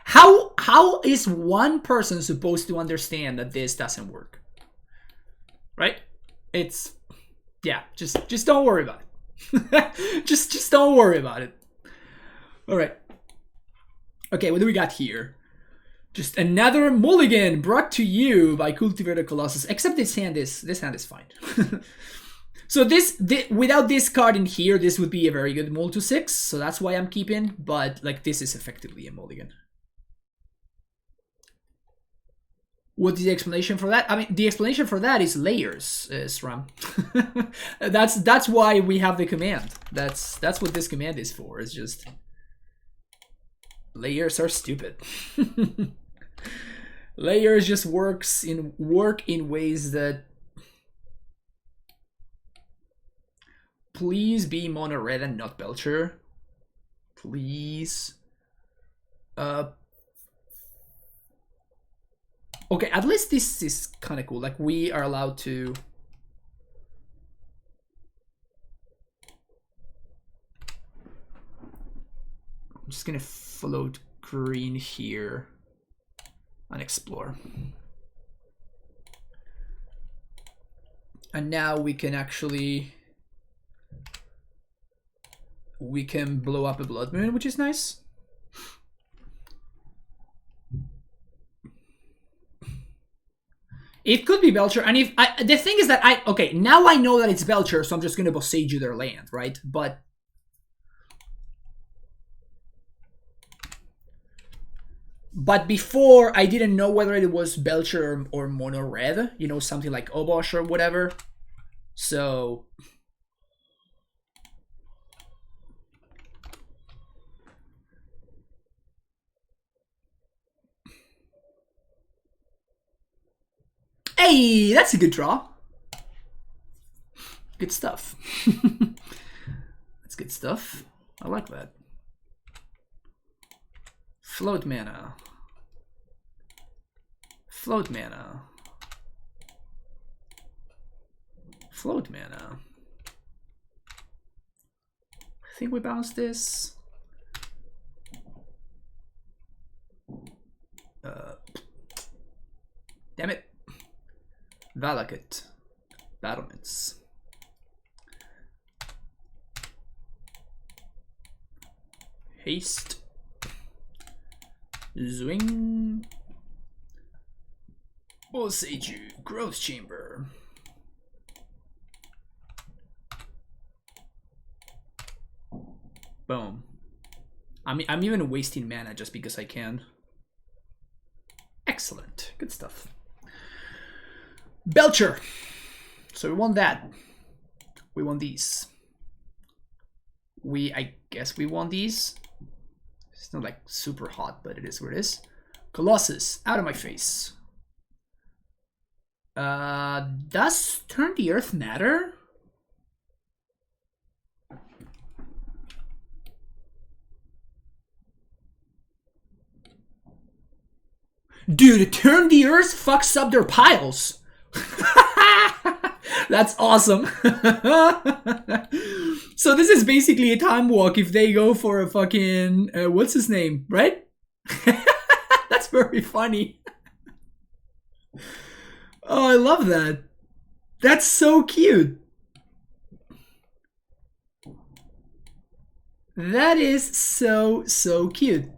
How is one person supposed to understand that this doesn't work? Right? It's, yeah, just don't worry about it. just don't worry about it. All right. Okay, what do we got here? Just another mulligan brought to you by Cultivated Colossus. Except this hand is fine. So without this card in here, this would be a very good mull to 6. So that's why I'm keeping. But like this is effectively a mulligan. What is the explanation for that? I mean, the explanation for that is layers, SRAM. that's why we have the command. That's what this command is for. It's just layers are stupid. Layers just work in ways that. Please be mono red and not Belcher. Please. Okay, at least this is kind of cool. Like, we are allowed to... I'm just gonna float green here and explore. And now we can actually... We can blow up a Blood Moon, which is nice. It could be Belcher, and if the thing is that okay, now I know that it's Belcher, so I'm just gonna Bossage you their land, right? But before I didn't know whether it was Belcher or mono red, you know, something like Obosh or whatever. So hey, that's a good draw. Good stuff. That's good stuff. I like that. Float mana. Float mana. Float mana. I think we bounce this. Damn it. Valakut. Battlements. Haste. Zwing. Boseiju. Growth Chamber. Boom. I'm even wasting mana just because I can. Excellent. Good stuff. Belcher. So we want that. We want these. I guess we want these. It's not like super hot, but it is what it is. Colossus. Out of my face. Does Turn the Earth matter? Dude, Turn the Earth fucks up their piles. That's awesome. So this is basically a time walk if they go for a fucking what's his name, right? That's very funny. Oh, I love that. That's so cute. That is so cute.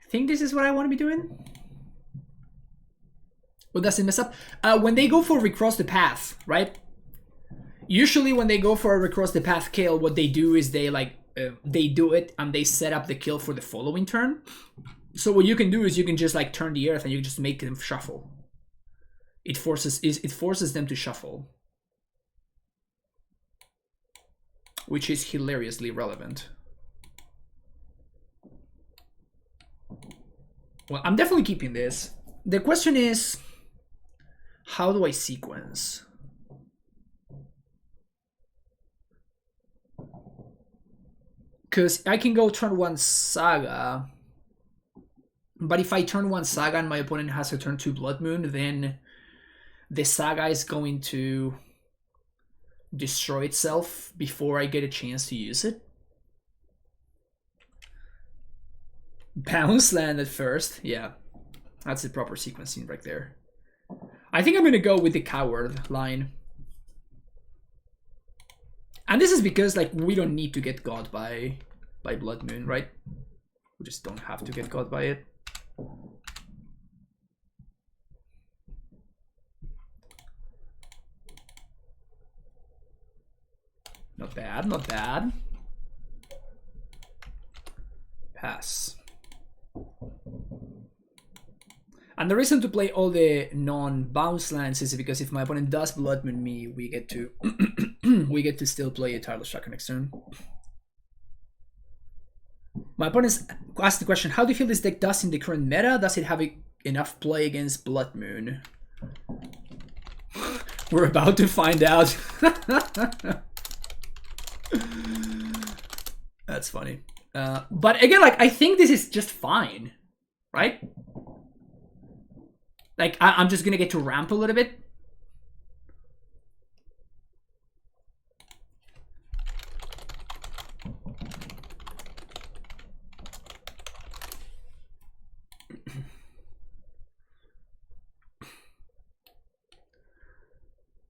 Think this is what I want to be doing? Well, does it mess up? When they go for Recross the Path, right? Usually when they go for a Recross the Path kill, what they do is they do it and they set up the kill for the following turn. So what you can do is you can just like Turn the Earth and you just make them shuffle. It forces them to shuffle. Which is hilariously relevant. Well, I'm definitely keeping this. The question is, how do I sequence? Because I can go turn 1 Saga, but if I turn 1 Saga and my opponent has to turn 2 Blood Moon, then the Saga is going to destroy itself before I get a chance to use it. Bounce land at first. Yeah, that's the proper sequencing right there. I think I'm going to go with the Coward line. And this is because like we don't need to get got by Blood Moon, right? We just don't have to get got by it. Not bad, not bad. Pass. And the reason to play all the non-bounce lands is because if my opponent does Blood Moon me, we get to we get to still play a Tireless Tracker next turn. My opponent asked the question, how do you feel this deck does in the current meta? Does it have enough play against Blood Moon? We're about to find out. That's funny. But again, like, I think this is just fine, right? Like, I'm just gonna get to ramp a little bit.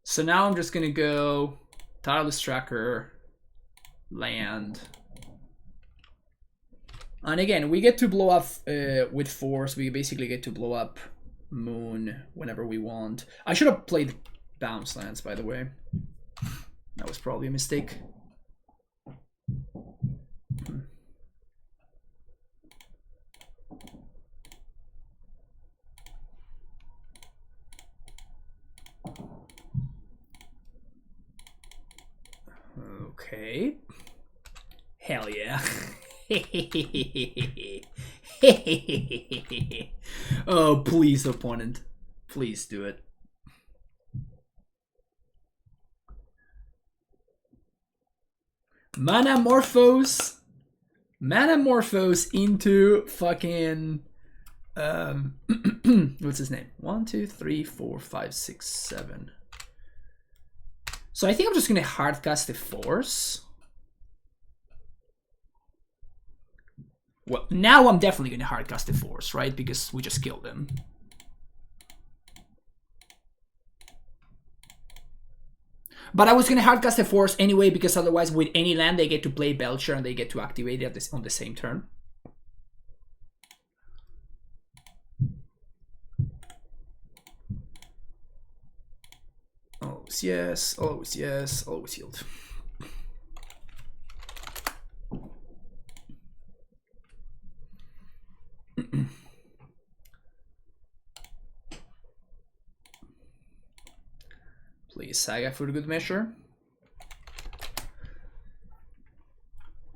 So now I'm just gonna go Tireless Tracker, land. And again, we get to blow up with Force. We basically get to blow up Moon whenever we want. I should have played bounce lands, by the way. That was probably a mistake. Okay. Hell yeah. Oh, please, opponent. Please do it. Manamorphose. Manamorphose into fucking... what's his name? 1, 2, 3, 4, 5, 6, 7. So I think I'm just gonna hardcast the Force. Well, now I'm definitely gonna hardcast the Force, right? Because we just killed him. But I was gonna hardcast the Force anyway, because otherwise with any land they get to play Belcher and they get to activate it on the same turn. Always yes, always yes, always yield. Please, Saga for the good measure.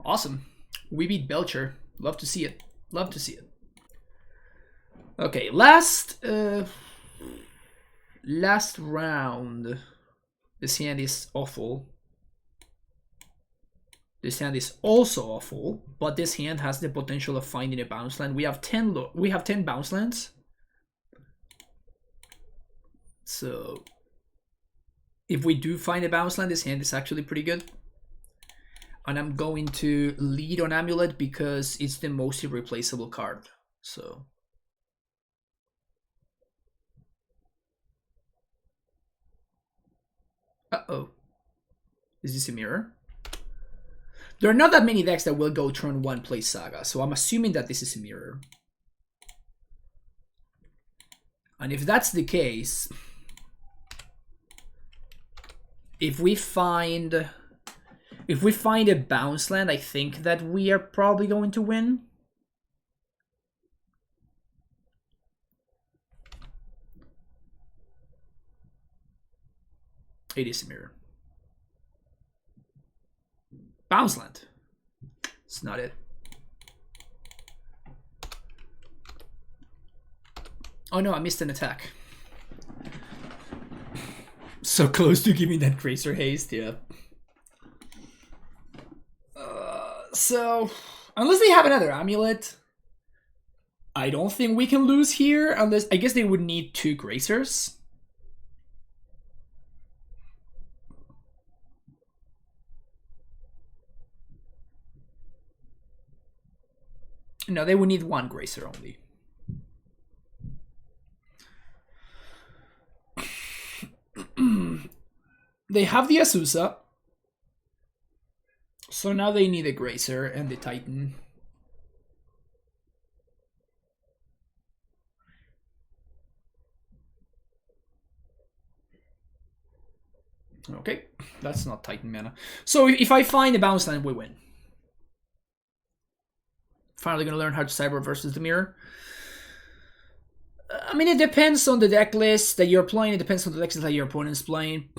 Awesome. We beat Belcher. Love to see it. Love to see it. Okay, last round. This hand is awful. This hand is also awful, but this hand has the potential of finding a bounce land. We have 10 bounce lands. So if we do find a bounce land, this hand is actually pretty good. And I'm going to lead on Amulet because it's the most irreplaceable card. So uh-oh. Is this a mirror? There are not that many decks that will go turn 1 play Saga, so I'm assuming that this is a mirror. And if that's the case, if we find a bounce land, I think that we are probably going to win. It is a mirror. Bounce land. It's not it. Oh no, I missed an attack. So close to giving that Gracer haste, yeah. So, unless they have another Amulet, I don't think we can lose here, unless, I guess they would need 2 Gracers. No, they would need 1 Gracer only. They have the Azusa. So now they need a Gracer and the Titan. Okay, that's not Titan mana. So if I find a bounce land, we win. Finally gonna learn how to cyber versus the mirror. I mean, it depends on the deck list that you're playing. It depends on the deck list that your opponent's playing.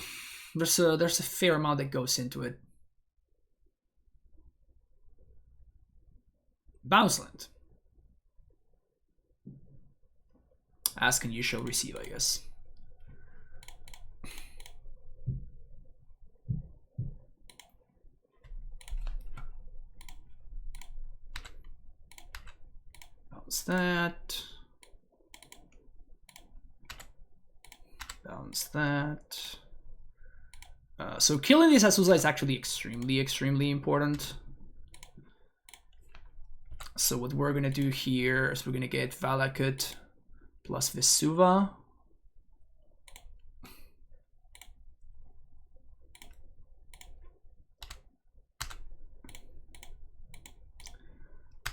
There's a fair amount that goes into it. Bounce land. Ask and you shall receive, I guess. Bounce that. Bounce that. So killing this Azusa is actually extremely important. So what we're gonna do here is we're gonna get Valakut plus Vesuva.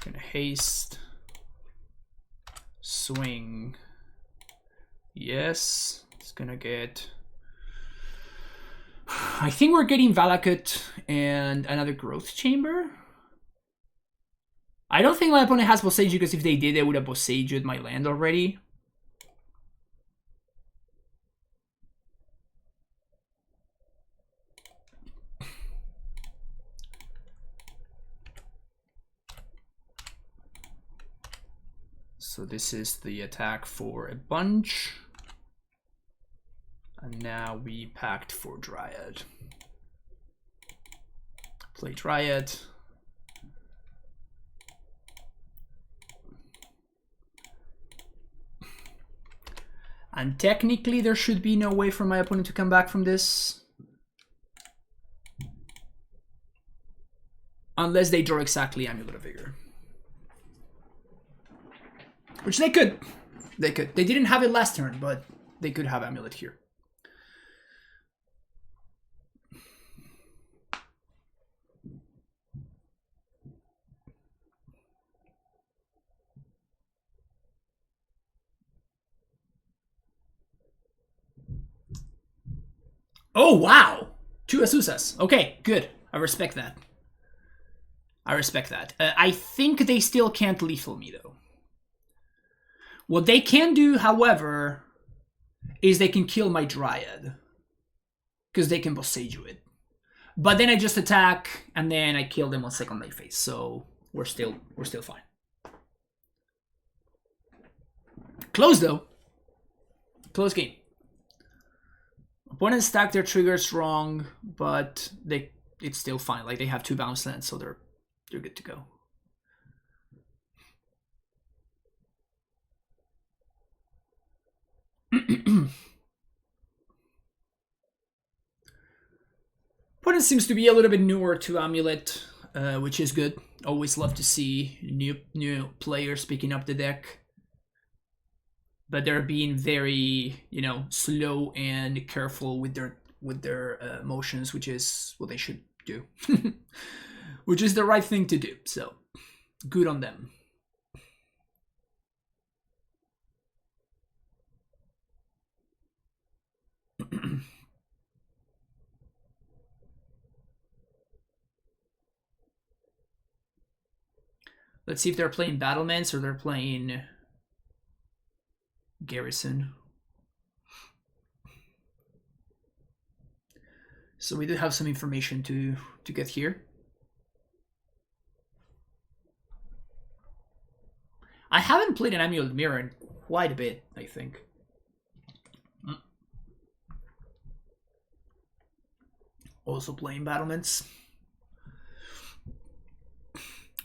Gonna haste. Swing. Yes. It's gonna get... I think we're getting Valakut and another Growth Chamber. I don't think my opponent has Boseiju, because if they did, they would have Boseiju'd my land already. So this is the attack for a bunch. And now we packed for Dryad. Play Dryad. And technically there should be no way for my opponent to come back from this. Unless they draw exactly Amulet of Vigor. Which they could. They could. They didn't have it last turn, but they could have Amulet here. Oh, wow! 2 Azuzas. Okay, good. I respect that. I respect that. I think they still can't lethal me, though. What they can do, however, is they can kill my Dryad. Because they can Boseiju it. But then I just attack, and then I kill them on second life phase. So we're still fine. Close, though. Close game. Opponents stack their triggers wrong, but it's still fine. Like, they have 2 bounce lands, so they're good to go. Opponent seems to be a little bit newer to Amulet, which is good. Always love to see new players picking up the deck. But they're being very, slow and careful with their motions, which is what they should do. Which is the right thing to do, so good on them. Let's see if they're playing Battlements or they're playing Garrison. So we do have some information to get here. I haven't played an Amulet Mirror in quite a bit, I think. Also playing Battlements.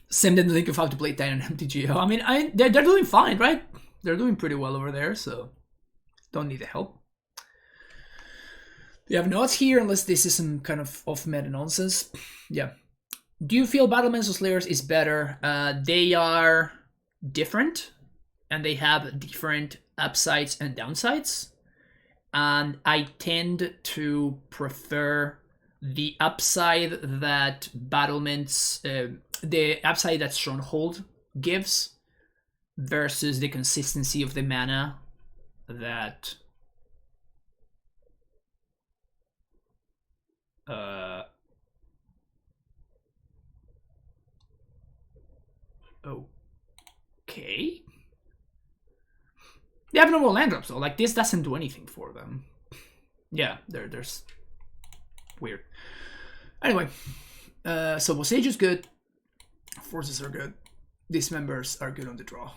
Send them the link of how to play Titan and MTGO. I mean, they're doing fine, right? They're doing pretty well over there, so don't need the help. They have nods here, unless this is some kind of off-meta nonsense. Yeah. Do you feel Battlements or Slayers is better? They are different, and they have different upsides and downsides. And I tend to prefer the upside that battlements, the upside that Stronghold gives, versus the consistency of the mana that okay. They have normal land drops though. Like, this doesn't do anything for them. Yeah, there's weird. Anyway, so Bosage is good. Forces are good. These members are good on the draw.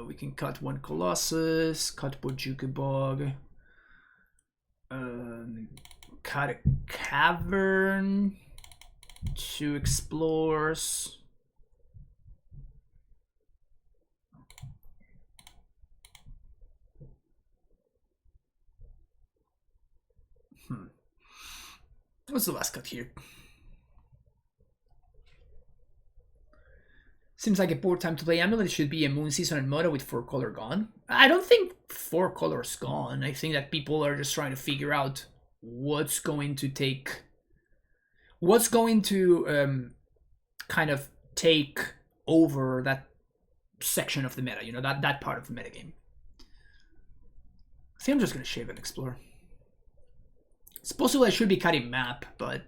We can cut one Colossus, cut Bojuka Bog, cut a Cavern, 2 Explorers. What's the last cut here? Seems like a poor time to play Amulet. It should be a Moon Season and Moto with 4 color gone. I don't think 4 colors gone. I think that people are just trying to figure out what's going to kind of take over that section of the meta, you know, that part of the metagame. I think I'm just gonna shave and explore. It's possible I should be cutting map, but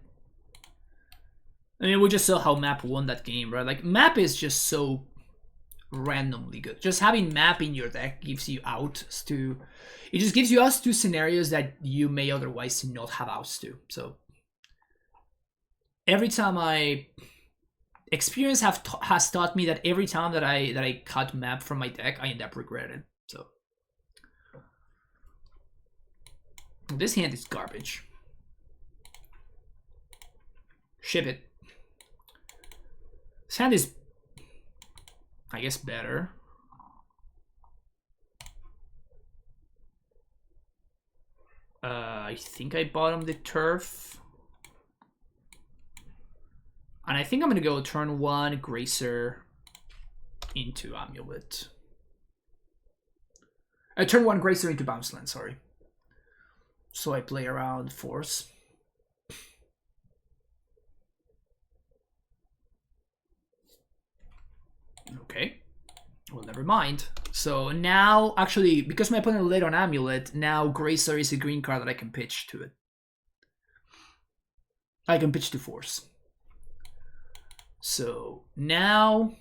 I mean, we just saw how map won that game, right? Like, map is just so randomly good. Just having map in your deck gives you outs to... It just gives you outs to scenarios that you may otherwise not have outs to. So, every time experience has taught me that every time that I cut map from my deck, I end up regretting it. So, this hand is garbage. Ship it. This hand is, I guess, better. I think I bottomed the turf. And I think I'm going to go turn 1, Gracer into Amulet. Turn 1, Gracer into Bounce Land, sorry. So I play around Force. Okay, well, never mind. So now, actually, because my opponent laid on Amulet, now Gracer is a green card that I can pitch to it. I can pitch to Force. So now,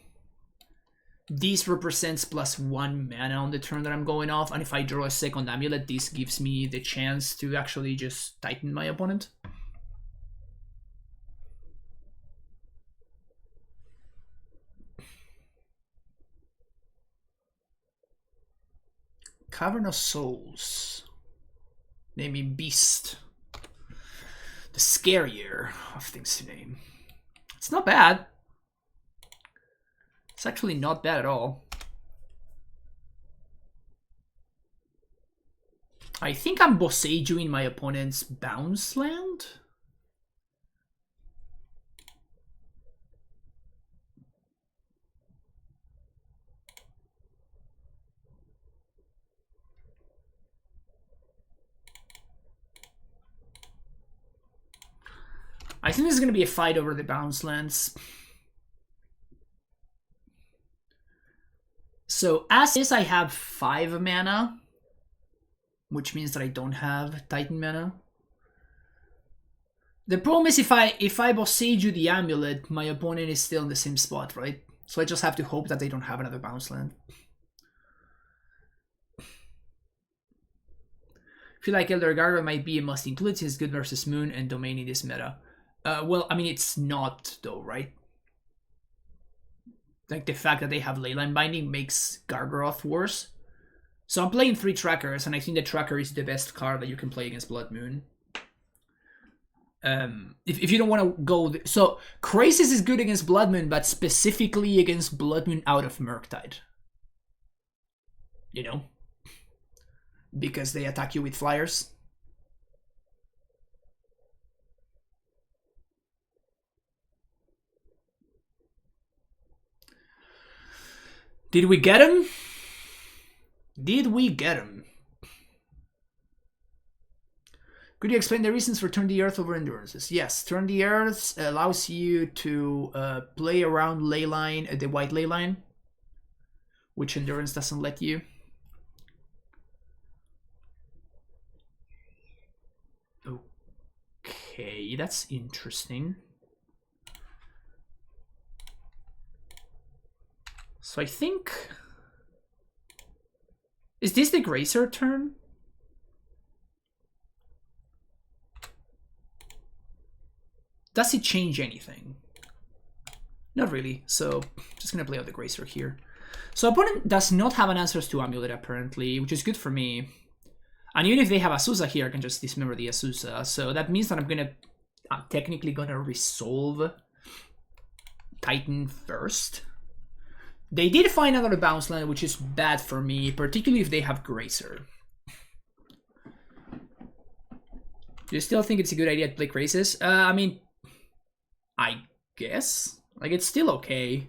this represents +1 mana on the turn that I'm going off, and if I draw a second Amulet, this gives me the chance to actually just tighten my opponent. Cavern of Souls. Naming Beast. The scarier of things to name. It's not bad. It's actually not bad at all. I think I'm Boseiju in my opponent's bounce land. I think this is going to be a fight over the bounce lands. So as is, I have 5 mana, which means that I don't have Titan mana. The problem is if I Boseiju the Amulet, my opponent is still in the same spot, right? So I just have to hope that they don't have another bounce land. I feel like Elder Gargoyle might be a must include since good versus Moon and Domain in this meta. Well, I mean, it's not, though, right? Like, the fact that they have Leyline Binding makes Gargaroth worse. So I'm playing 3 Trackers, and I think the Tracker is the best card that you can play against Blood Moon. If you don't want to go... So, Grixis is good against Blood Moon, but specifically against Blood Moon out of Murktide. You know? Because they attack you with flyers. Did we get him? Did we get him? Could you explain the reasons for Turn the Earth over Endurances? Yes, Turn the Earth allows you to play around Leyline, the white Leyline, which Endurance doesn't let you. Okay, that's interesting. So I think... Is this the Gracer turn? Does it change anything? Not really, so just gonna play out the Gracer here. So opponent does not have an answers to Amulet apparently, which is good for me. And even if they have Azusa here, I can just dismember the Azusa. So that means that I'm technically gonna resolve Titan first. They did find another bounce land, which is bad for me, particularly if they have Gracer. Do you still think it's a good idea to play Grixis? I mean, I guess. Like, it's still okay.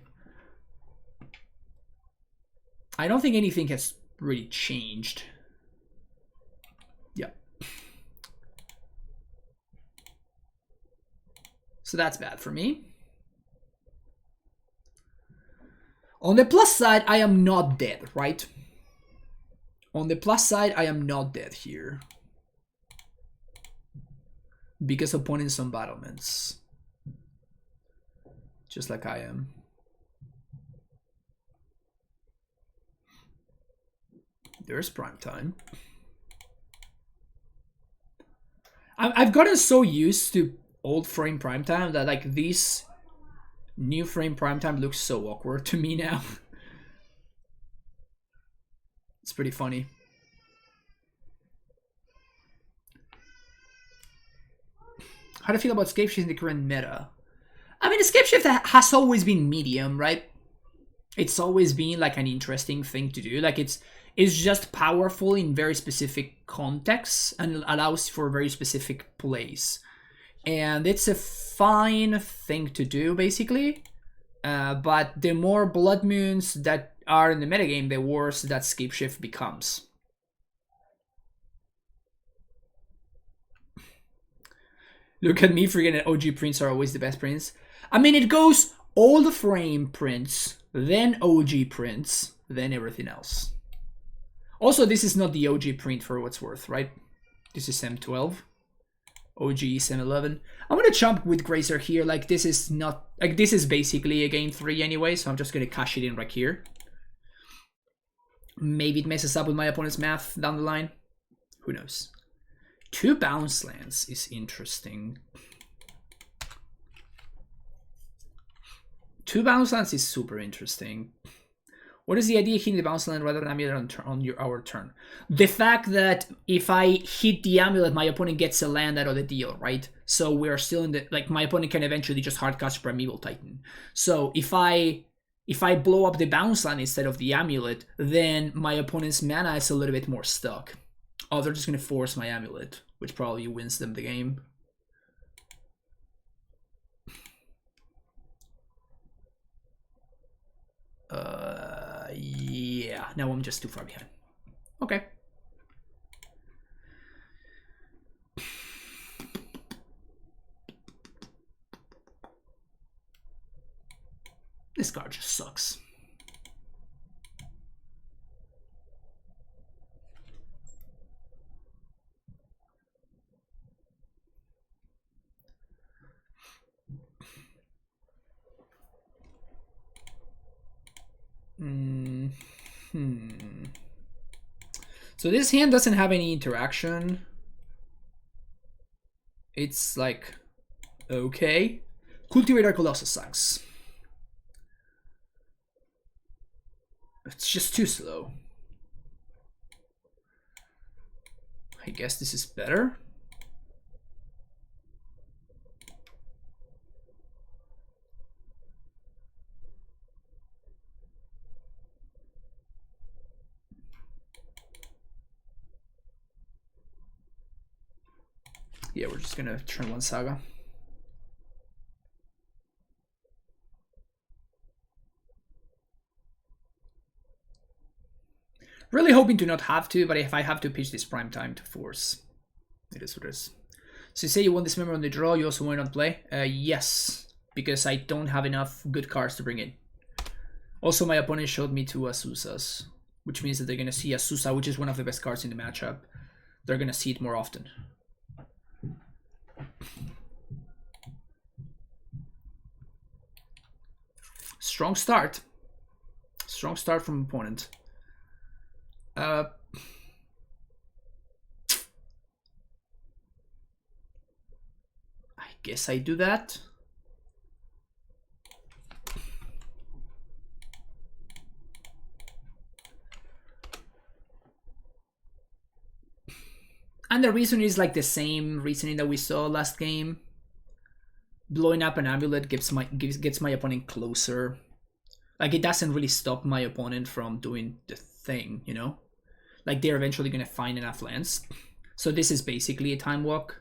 I don't think anything has really changed. Yeah. So that's bad for me. On the plus side, I am not dead, right? On the plus side, I am not dead here. Because opponents on battlements. Just like I am. There's prime time. I've gotten so used to old frame prime time that like this new frame prime time looks so awkward to me now. It's pretty funny. How do you feel about Scapeshift in the current meta? I mean, Scapeshift has always been medium, right? It's always been like an interesting thing to do. Like it's just powerful in very specific contexts and allows for very specific plays. And it's a fine thing to do, basically. But the more Blood Moons that are in the metagame, the worse that Scapeshift becomes. Look at me forgetting OG prints are always the best prints. I mean, it goes old frame prints, then OG prints, then everything else. Also, this is not the OG print for what's worth, right? This is M12. OG is M11. I'm gonna jump with Gracer here. Like, this is not... Like, this is basically a game 3 anyway, so I'm just gonna cash it in right here. Maybe it messes up with my opponent's math down the line. Who knows? 2 bounce lands is interesting. 2 bounce lands is super interesting. What is the idea of hitting the bounce land rather than Amulet on our turn? The fact that if I hit the Amulet, my opponent gets a land out of the deal, right? So we're still in the... Like, my opponent can eventually just hardcast Primeval Titan. So if I blow up the bounce land instead of the Amulet, then my opponent's mana is a little bit more stuck. Oh, they're just going to force my Amulet, which probably wins them the game. Yeah, now I'm just too far behind. Okay. This card just sucks. So this hand doesn't have any interaction. It's like, okay. Cultivator Colossus sucks. It's just too slow. I guess this is better. Yeah, we're just gonna turn 1 Saga. Really hoping to not have to, but if I have to pitch this prime time to force, it is what it is. So you say you want this member on the draw, you also want it on play? Yes, because I don't have enough good cards to bring in. Also, my opponent showed me 2 Asusas, which means that they're going to see Asusa, which is one of the best cards in the matchup. They're going to see it more often. Strong start. Strong start from opponent. I guess I do that. And the reason is like the same reasoning that we saw last game. Blowing up an amulet gets my opponent closer. Like, it doesn't really stop my opponent from doing the thing, you know? Like, they're eventually gonna find enough lands. So this is basically a time walk.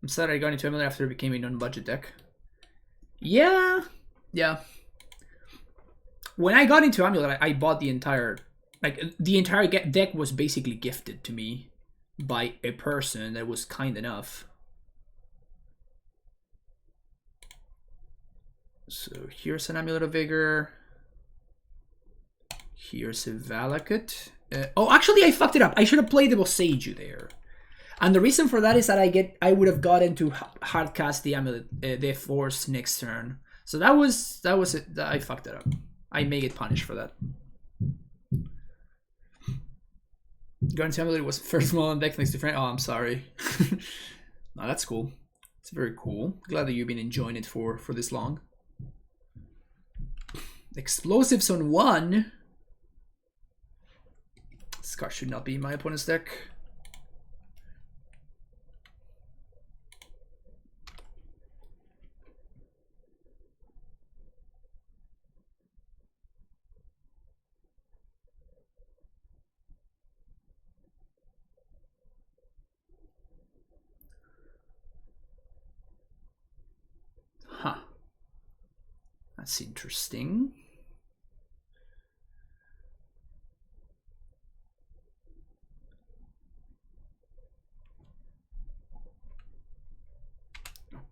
I'm sad I got into Amulet after it became a non-budget deck. Yeah. When I got into Amulet, I bought the entire... Like, the entire deck was basically gifted to me by a person that was kind enough. So here's an Amulet of Vigor. Here's a Valakut. Oh, actually, I fucked it up. I should have played the Boseiju there. And the reason for that is that I would have gotten to hardcast the Amulet, the Force next turn. So that was it. I fucked it up. I may get punished for that. Guarantee Amulet was first small on deck next to friend. Oh, I'm sorry. No, that's cool. It's very cool. Glad that you've been enjoying it for this long. Explosives on 1. This card should not be in my opponent's deck. Huh. That's interesting.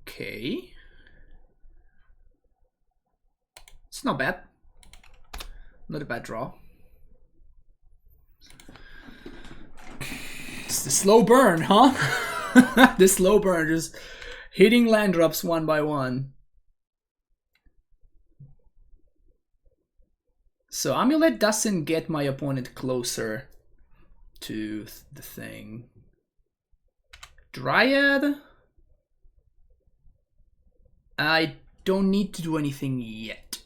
Okay. It's not bad. Not a bad draw. It's the slow burn, huh? The slow burn, just hitting land drops one by one. So Amulet doesn't get my opponent closer to the thing. Dryad. I don't need to do anything yet.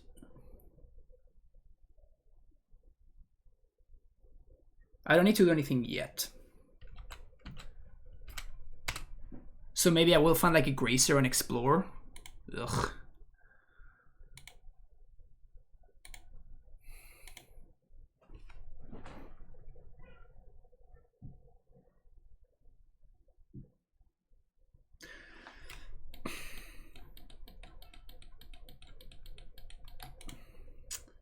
I don't need to do anything yet. So maybe I will find like a Gracer and explore. Ugh.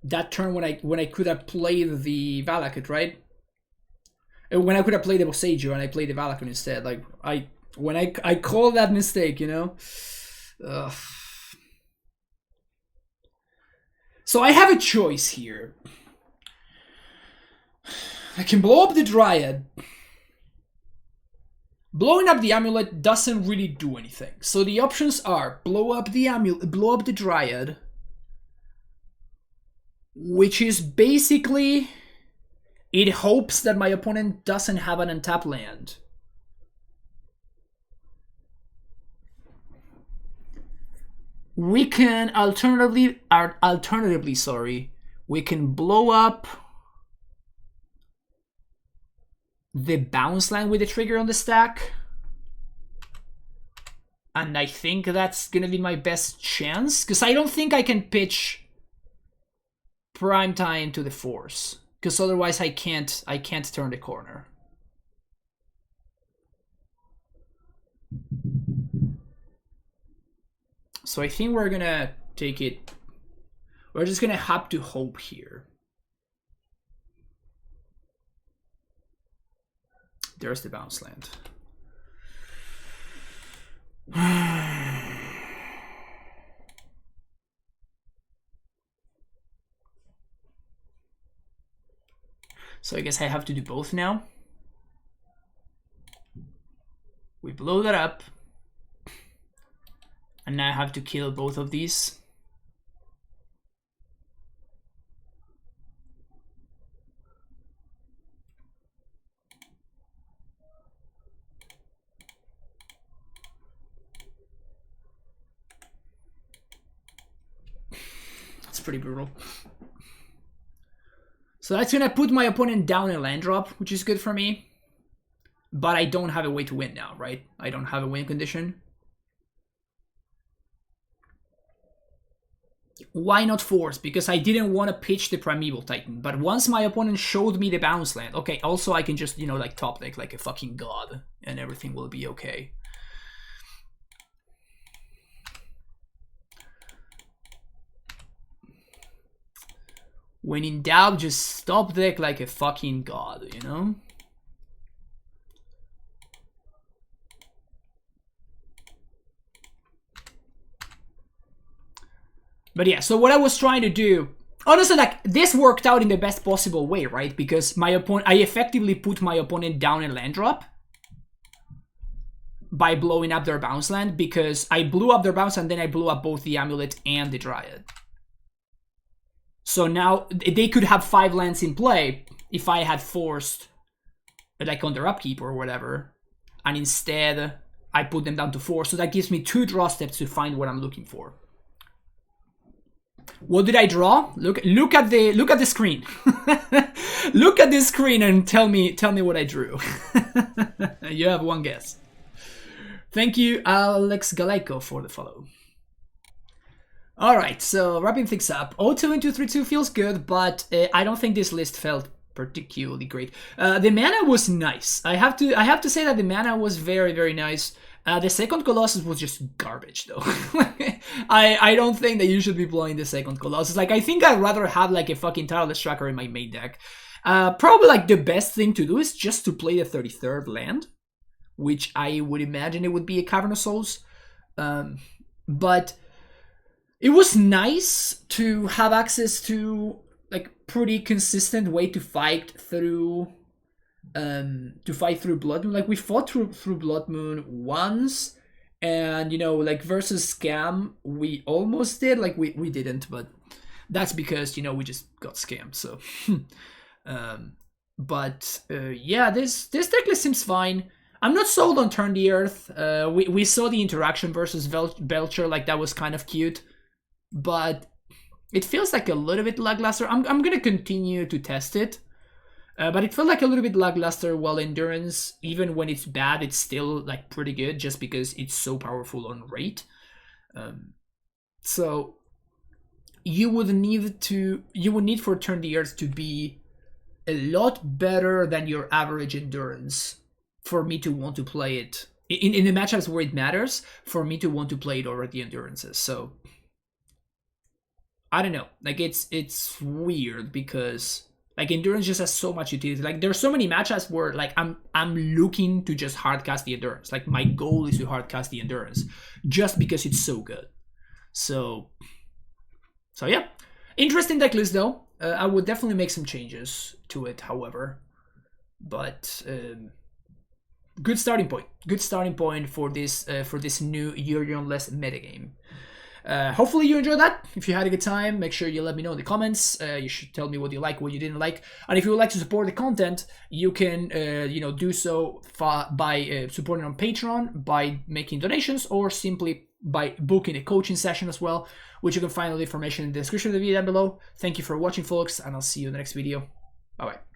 That turn when I could have played the Valakut, right? When I could have played the Boseiju and I played the Valakut instead. Like when I call that mistake, you know. Ugh. So I have a choice here. I can blow up the Dryad. Blowing up the Amulet doesn't really do anything. So the options are blow up the Amulet, blow up the Dryad, which is basically it hopes that my opponent doesn't have an untapped land. We can alternatively, we can blow up the bounce land with the trigger on the stack. And I think that's gonna be my best chance, because I don't think I can pitch prime time to the Force, because otherwise I can't turn the corner. So I think we're gonna take it. We're just gonna have to hope here. There's the bounce land. So I guess I have to do both now. We blow that up. And now I have to kill both of these. That's pretty brutal. So that's gonna put my opponent down a land drop, which is good for me. But I don't have a way to win now, right? I don't have a win condition. Why not force? Because I didn't want to pitch the Primeval Titan. But once my opponent showed me the bounce land, okay, also I can just, you know, like top deck like a fucking god and everything will be okay. When in doubt, just top deck like a fucking god, you know? But yeah, so what I was trying to do, honestly, like, this worked out in the best possible way, right? Because my opponent, I effectively put my opponent down a land drop by blowing up their bounce land, because I blew up their bounce and then I blew up both the Amulet and the Dryad. So now they could have 5 lands in play if I had forced, like, on their upkeep or whatever, and instead I put them down to 4. So that gives me 2 draw steps to find what I'm looking for. What did I draw? Look at the screen. Look at the screen and tell me what I drew. You have one guess. Thank you, Alex Galeco, for the follow. All right, so wrapping things up. 0-2 into 3-2 feels good, but I don't think this list felt particularly great. The mana was nice. I have to say that the mana was very, very nice. The second Colossus was just garbage, though. I don't think that you should be playing the second Colossus. Like, I think I'd rather have like a fucking Tireless Tracker in my main deck. Probably like the best thing to do is just to play the 33rd land, which I would imagine it would be a Cavern of Souls. But it was nice to have access to like pretty consistent way to fight through Blood Moon. Like, we fought through Blood Moon once, and you know, like, versus Scam we almost did. Like, we didn't, but that's because, you know, we just got scammed. So yeah, this deck list seems fine. I'm not sold on Turn the Earth. We saw the interaction versus Belcher, like, that was kind of cute, but it feels like a little bit lackluster. I'm gonna continue to test it. But it felt like a little bit lackluster, while Endurance, even when it's bad, it's still like pretty good just because it's so powerful on rate. So you would need for Turn the Earth to be a lot better than your average Endurance for me to want to play it. In the matchups where it matters, for me to want to play it over the Endurances. So I don't know. Like, it's weird because like Endurance just has so much utility. Like, there's so many matchups where like I'm looking to just hardcast the Endurance. Like, my goal is to hardcast the Endurance just because it's so good. So yeah, interesting deck list though. I would definitely make some changes to it, however. But good starting point. Good starting point for this new Yorion-less metagame. Hopefully you enjoyed that. If you had a good time, make sure you let me know in the comments. You should tell me what you like, what you didn't like, and if you would like to support the content, you can do so by supporting on Patreon, by making donations, or simply by booking a coaching session as well, which you can find all the information in the description of the video down below. Thank you for watching, folks, and I'll see you in the next video. Bye bye.